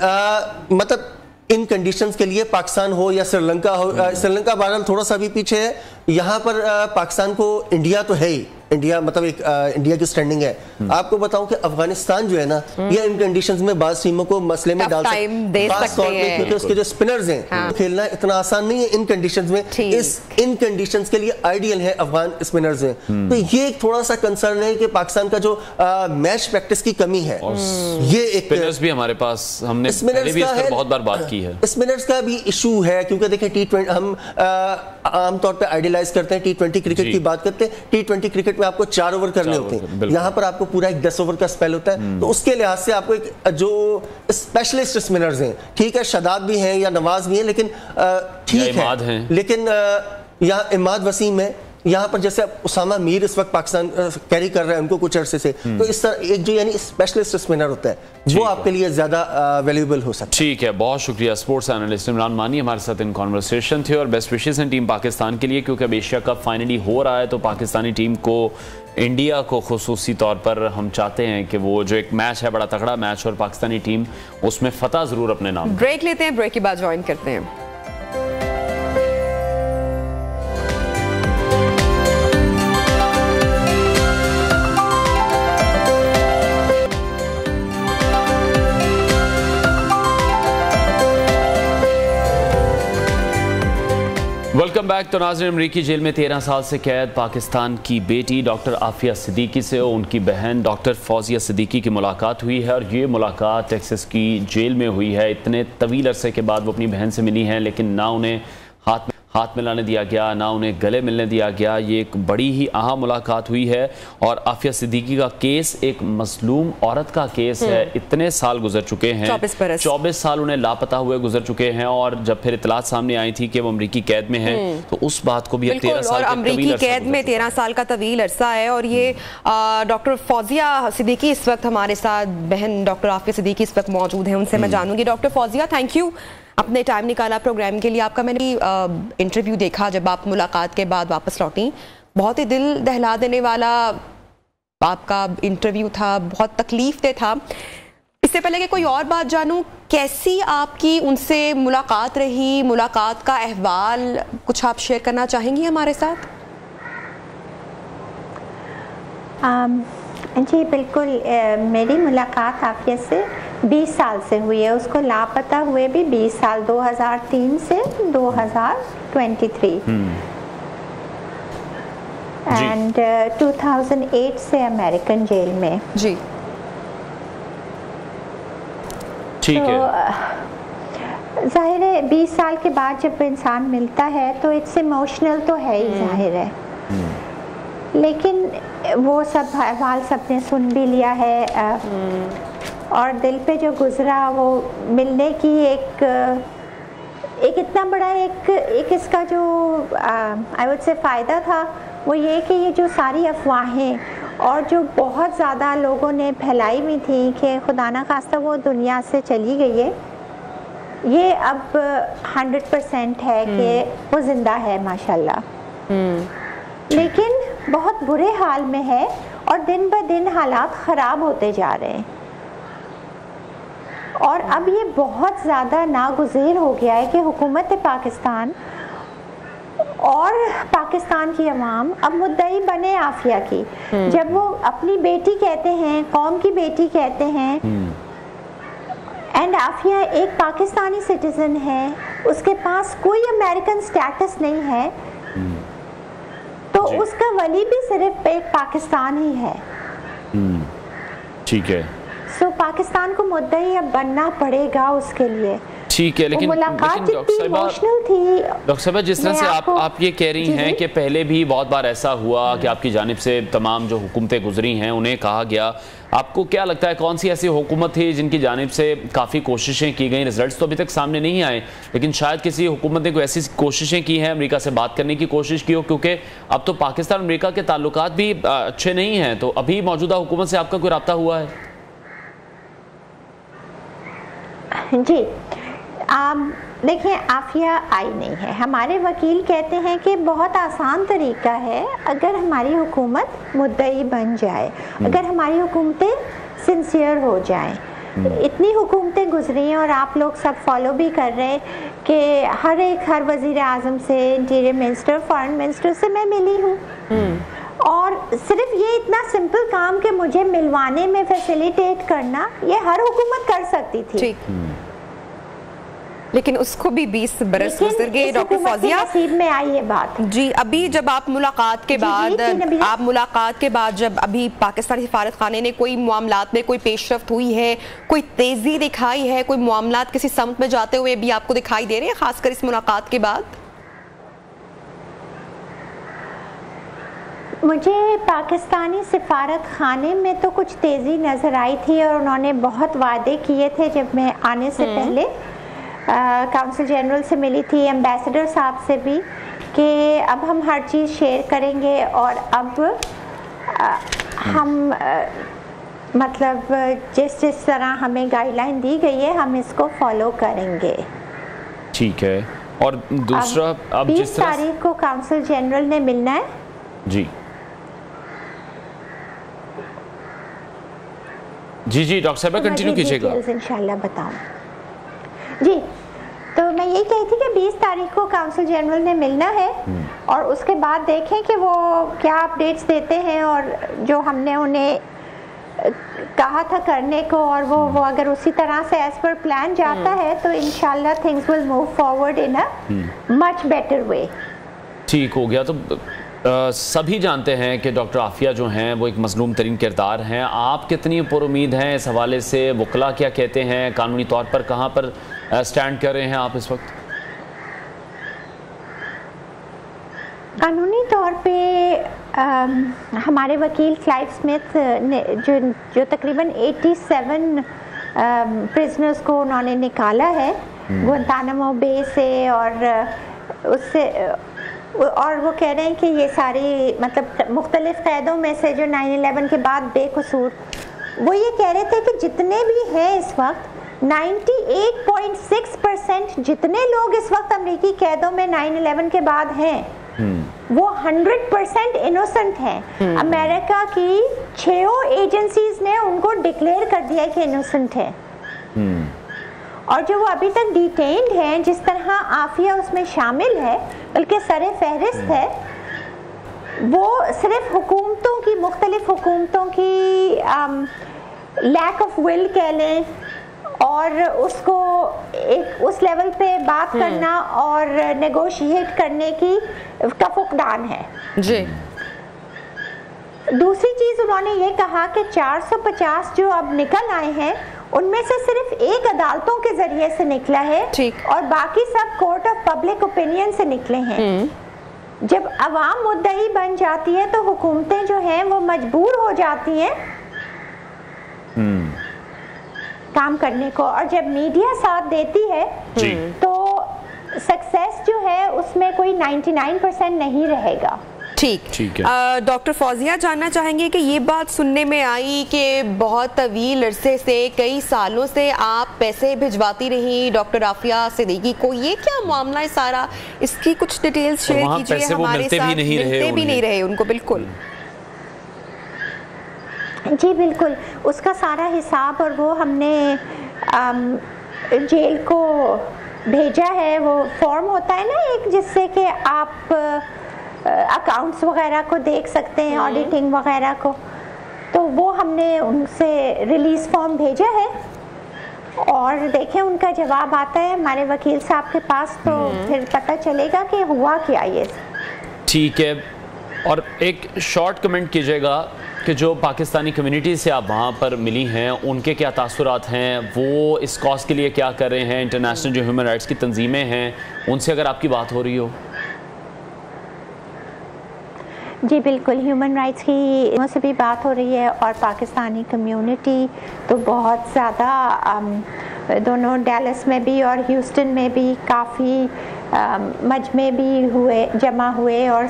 [SPEAKER 10] मतलब इन कंडीशंस के लिए पाकिस्तान हो या श्रीलंका हो, श्रीलंका बहरहाल थोड़ा सा भी पीछे है, यहाँ पर पाकिस्तान को इंडिया तो है ही, इंडिया मतलब एक इंडिया की स्टैंडिंग है। आपको बताऊं कि अफगानिस्तान जो है ना, ये इन कंडीशंस में बाज टीमों को मसले में डाल सकते हैं, क्योंकि उसके जो स्पिनर्स हैं, हाँ। खेलना इतना आसान नहीं है इन कंडीशंस में। इन कंडीशंस के लिए आइडियल है अफगान स्पिनर्स हैं। तो ये एक थोड़ा सा कंसर्न है कि पाकिस्तान का जो मैच प्रैक्टिस की कमी है, ये एक
[SPEAKER 2] स्पिनर्स भी हमारे पास, हमने पहले भी इस पर बहुत बार बात की है,
[SPEAKER 10] स्पिनर्स का भी इशू है, क्योंकि देखिए T20 हम आमतौर पर आइडियलाइज करते हैं, T20 क्रिकेट की बात करते हैं, T20 क्रिकेट में आपको 4 ओवर करने होते हैं, यहाँ पर आपको पूरा एक 10 ओवर का स्पेल होता है। तो उसके लिहाज से आपको एक जो स्पेशलिस्ट स्पिनर्स हैं, ठीक है शादाब भी हैं या नवाज भी हैं, लेकिन ठीक है, लेकिन यहाँ इमाद वसीम है, यहाँ पर जैसे उसामा मीर इस वक्त पाकिस्तान कैरी कर रहे हैं उनको कुछ अरसे से, तो इस तरह एक जो यानी स्पेशलिस्ट स्पिनर होता है वो आपके लिए ज्यादा वैल्यूएबल हो सकता है।
[SPEAKER 2] ठीक है, बहुत शुक्रिया। स्पोर्ट्स एनालिस्ट इमरान मानी हमारे साथ इन कॉन्वर्सेशन थे, और बेस्ट विशेस हैं टीम पाकिस्तान के लिए, क्योंकि अब एशिया कप फाइनली हो रहा है, तो पाकिस्तानी टीम को, इंडिया को खुसूसी तौर पर हम चाहते हैं कि वो जो एक मैच है बड़ा तगड़ा मैच, और पाकिस्तानी टीम उसमें फतह जरूर अपने नाम।
[SPEAKER 1] ब्रेक लेते हैं, ब्रेक के बाद ज्वाइन करते हैं।
[SPEAKER 2] Welcome back. तो नाज़रीन, अमरीकी जेल में 13 साल से कैद पाकिस्तान की बेटी डॉक्टर आफिया सिद्दीकी से उनकी बहन डॉक्टर फौजिया सिद्दीकी की मुलाकात हुई है, और ये मुलाकात टेक्सास की जेल में हुई है। इतने तवील अरसे के बाद वो अपनी बहन से मिली हैं, लेकिन ना उन्हें हाथ मिलाने दिया गया, ना उन्हें गले मिलने दिया गया। ये एक बड़ी ही अहम मुलाकात हुई है, और आफिया सिद्दीकी का केस एक मजलूम औरत का केस है। इतने साल गुजर चुके हैं, 24 साल उन्हें लापता हुए गुजर चुके हैं, और जब फिर इतलात सामने आई थी कि वो अमरीकी कैद में हैं, तो उस बात को भी 13 साल
[SPEAKER 1] अमरीकी कैद में 13 साल का तवील अरसा है। और ये डॉक्टर फौजिया सिद्दीकी इस वक्त हमारे साथ, बहन डॉक्टर आफिया सिद्दीकी इस वक्त मौजूद है, उनसे मैं जानूंगी। डॉक्टर फौजिया, थैंक यू, अपने टाइम निकाला प्रोग्राम के लिए। आपका मैंने इंटरव्यू देखा जब आप मुलाकात के बाद वापस लौटी, बहुत ही दिल दहला देने वाला आपका इंटरव्यू था, बहुत तकलीफ दे था। इससे पहले कि कोई और बात जानूं, कैसी आपकी उनसे मुलाकात रही, मुलाकात का अहवाल कुछ आप शेयर करना चाहेंगी हमारे साथ?
[SPEAKER 11] जी बिल्कुल, मेरी मुलाकात आफिया से 20 साल से हुई है, उसको लापता हुए भी 20 साल, 2003 से 2023 एंड 2008 से अमेरिकन जेल में।
[SPEAKER 1] जी
[SPEAKER 11] ठीक है। जाहिर है 20 साल के बाद जब इंसान मिलता है तो इट्स इमोशनल तो है ही, जाहिर है, लेकिन वो सब अहवाल सबने सुन भी लिया है, और दिल पे जो गुजरा वो मिलने की एक इतना बड़ा एक इसका जो आई वुड से फ़ायदा था, वो ये कि ये जो सारी अफवाहें और जो बहुत ज़्यादा लोगों ने फैलाई हुई थी कि खुदा ना खास्ता वो दुनिया से चली गई है, ये अब 100% है कि वो ज़िंदा है माशाल्लाह, लेकिन बहुत बुरे हाल में है, और दिन ब दिन हालात ख़राब होते जा रहे हैं, और अब ये बहुत ज़्यादा नागुज़ेर हो गया है कि हुकूमत पाकिस्तान और पाकिस्तान की अवाम अब मुद्दई बने आफिया की। जब वो अपनी बेटी कहते हैं, कौम की बेटी कहते हैं, एंड आफिया एक पाकिस्तानी सिटीज़न है, उसके पास कोई अमेरिकन स्टेटस नहीं है, तो उसका वली भी सिर्फ एक पाकिस्तान ही है।
[SPEAKER 2] ठीक है।
[SPEAKER 11] सो पाकिस्तान को मुद्दई अब बनना पड़ेगा उसके लिए।
[SPEAKER 2] ठीक है, लेकिन डॉक्टर साहिबा जिस तरह से आप ये कह रही हैं कि पहले भी बहुत बार ऐसा हुआ कि आपकी जानिब से तमाम जो हुकूमतें गुजरी हैं उन्हें कहा गया, आपको क्या लगता है कौन सी ऐसी हुकूमत थी जिनकी जानिब से काफ़ी कोशिशें की गई, रिजल्ट्स तो अभी तक सामने नहीं आए, लेकिन शायद किसी हुकूमत ने कोई ऐसी कोशिशें की हैं, अमेरिका से बात करने की कोशिश की हो, क्योंकि अब तो पाकिस्तान अमेरिका के ताल्लुकात भी अच्छे नहीं हैं, तो अभी मौजूदा हुकूमत से आपका कोई रब्ता हुआ है?
[SPEAKER 11] जी देखिए, आफिया आई नहीं है। हमारे वकील कहते हैं कि बहुत आसान तरीका है अगर हमारी हुकूमत मुद्दई बन जाए, अगर हमारी हुकूमतें सिंसियर हो जाएं। इतनी हुकूमतें गुजरी हैं और आप लोग सब फॉलो भी कर रहे हैं कि हर वज़ीर आज़म से, इंटीरियर मिनिस्टर, फॉरेन मिनिस्टर से मैं मिली हूँ, और सिर्फ ये इतना सिंपल काम कि मुझे मिलवाने में फैसिलिटेट करना, ये हर हुकूमत कर सकती थी,
[SPEAKER 1] लेकिन उसको भी 20 बरस गुजर गए। डॉक्टर फौजिया,
[SPEAKER 11] नसीब में आई ये बात
[SPEAKER 1] जी। अभी जब आप मुलाकात के बाद जब अभी पाकिस्तानी सफारत खाने ने कोई मामलात में कोई पेशरफ्त हुई है, कोई तेजी दिखाई है, कोई मामलात किसी समत में जाते हुए भी आपको दिखाई दे रहे हैं, खासकर इस मुलाकात के बाद?
[SPEAKER 11] मुझे पाकिस्तानी सिफारत खाने में तो कुछ तेज़ी नज़र आई थी और उन्होंने बहुत वादे किए थे। जब मैं आने से पहले काउंसिल जनरल से मिली थी, एम्बेसडर साहब से भी, कि अब हम हर चीज़ शेयर करेंगे और अब हम मतलब जिस तरह हमें गाइडलाइन दी गई है हम इसको फॉलो करेंगे।
[SPEAKER 2] ठीक है। और दूसरा, अब
[SPEAKER 11] 20 तारीख को काउंसिल जनरल ने मिलना है
[SPEAKER 2] जी। जी डॉक्टर साहब कंटिन्यू कीजिएगा।
[SPEAKER 11] इंशाल्लाह बताऊं जी। तो मैं यही कही थी कि 20 तारीख को काउंसिल जनरल ने मिलना है और उसके बाद देखें कि वो क्या अपडेट्स देते हैं, और जो हमने उन्हें कहा था करने को और वो अगर उसी तरह से एज पर प्लान जाता है तो इंशाल्लाह things will move forward in a much better way.
[SPEAKER 2] ठीक हो गया। तो सभी जानते हैं कि डॉक्टर आफिया जो हैं वो एक मजलूम तरीन किरदार हैं, आप कितनी पुरुमीद हैं इस हवाले से? वकला क्या कहते हैं, कानूनी तौर पर कहाँ पर स्टैंड कर रहे हैं आप इस वक्त?
[SPEAKER 11] कानूनी तौर पे हमारे वकील क्लाइव स्मिथ ने जो तकरीबन 87 प्रिजनर्स को उन्होंने निकाला है गुआंतानामो बे से, और वो कह रहे हैं कि ये सारी मतलब मुख्तलिफ कैदों में से जो 9/11 के बाद बेकसूर, वो ये कह रहे थे कि जितने भी हैं इस वक्त 98.6% जितने लोग इस वक्त अमेरिकी कैदों में 9/11 के बाद हैं वो 100% इनोसेंट हैं। अमेरिका की 6 एजेंसीज ने उनको डिक्लेयर कर दिया कि इनोसेंट है, और जो वो अभी तक डिटेन्ड हैं, जिस तरह आफिया उसमें शामिल है बल्कि सरे फहरिस्त है, वो सिर्फ हुकूमतों की, मुख्तलिफ हुकूमतों की लैक ऑफ विल कह लें, और उसको एक उस लेवल पे बात करना और नेगोशिएट करने की का फुकदान है
[SPEAKER 1] जी।
[SPEAKER 11] दूसरी चीज उन्होंने ये कहा कि 450 जो अब निकल आए हैं उनमें से सिर्फ एक अदालतों के जरिए से निकला है और बाकी सब कोर्ट ऑफ पब्लिक ओपिनियन से निकले हैं। जब अवाम मुद्दई बन जाती है तो हुकूमतें जो हैं वो मजबूर हो जाती हैं काम करने को, और जब मीडिया साथ देती है तो सक्सेस जो है उसमें कोई 99% नहीं रहेगा।
[SPEAKER 1] ठीक है। डॉक्टर फौजिया जानना चाहेंगे कि ये बात सुनने में आई कि बहुत तवील अरसे से, कई सालों से आप पैसे भिजवाती रही डॉक्टर आफिया सिद्दीकी को, ये क्या मामला है सारा? इसकी कुछ डिटेल्स शेयर कीजिए हमारे साथ। मिलते भी नहीं रहे उनको बिल्कुल।
[SPEAKER 11] जी बिल्कुल, उसका सारा हिसाब और वो हमने जेल को भेजा है। वो फॉर्म होता है ना एक, जिससे कि आप अकाउंट्स वगैरह को देख सकते हैं, ऑडिटिंग वगैरह को, तो वो हमने उनसे रिलीज फॉर्म भेजा है और देखें उनका जवाब आता है हमारे वकील साहब के पास, तो फिर पता चलेगा कि हुआ क्या ये।
[SPEAKER 2] ठीक है। और एक शॉर्ट कमेंट कीजिएगा कि जो पाकिस्तानी कम्युनिटी से आप वहाँ पर मिली हैं, उनके क्या तासुरात हैं, वो इस कॉज के लिए क्या कर रहे हैं, इंटरनेशनल जो ह्यूमन राइट्स की तंजीमें हैं उनसे अगर आपकी बात हो रही हो?
[SPEAKER 11] जी बिल्कुल, ह्यूमन राइट्स की उनसे भी बात हो रही है और पाकिस्तानी कम्युनिटी तो बहुत ज़्यादा, दोनों डैलस में भी और ह्यूस्टन में भी काफ़ी मजमे भी हुए, जमा हुए और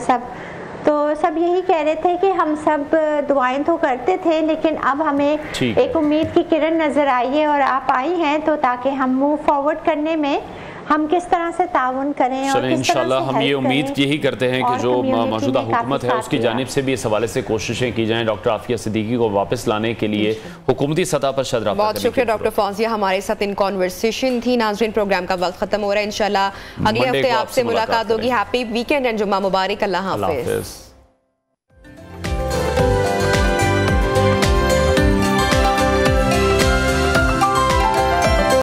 [SPEAKER 11] सब यही कह रहे थे कि हम सब दुआएं तो करते थे, लेकिन अब हमें एक उम्मीद की किरण नज़र आई है और आप आई हैं, तो ताकि हम मूव फॉरवर्ड करने में हम किस तरह से ताउन करें और किस
[SPEAKER 2] इंशाल्लाह हम ये उम्मीद यही करते हैं कि जो मौजूदा हुकूमत है उसकी जानिब से भी इस हवाले से कोशिशें की जाएं डॉक्टर आफिया सिद्दीकी को वापस लाने के लिए हुकूमती सतह पर शदरा।
[SPEAKER 1] बहुत शुक्रिया डॉक्टर फौजिया, हमारे साथ इन कॉन्वर्सेशन थी। नाज़रीन, प्रोग्राम का वक्त खत्म हो रहा है, इंशाल्लाह अगले हफ्ते आपसे मुलाकात होगी। हैप्पी वीकेंड एंड जुम्मा मुबारक। अल्लाह हाफिज़।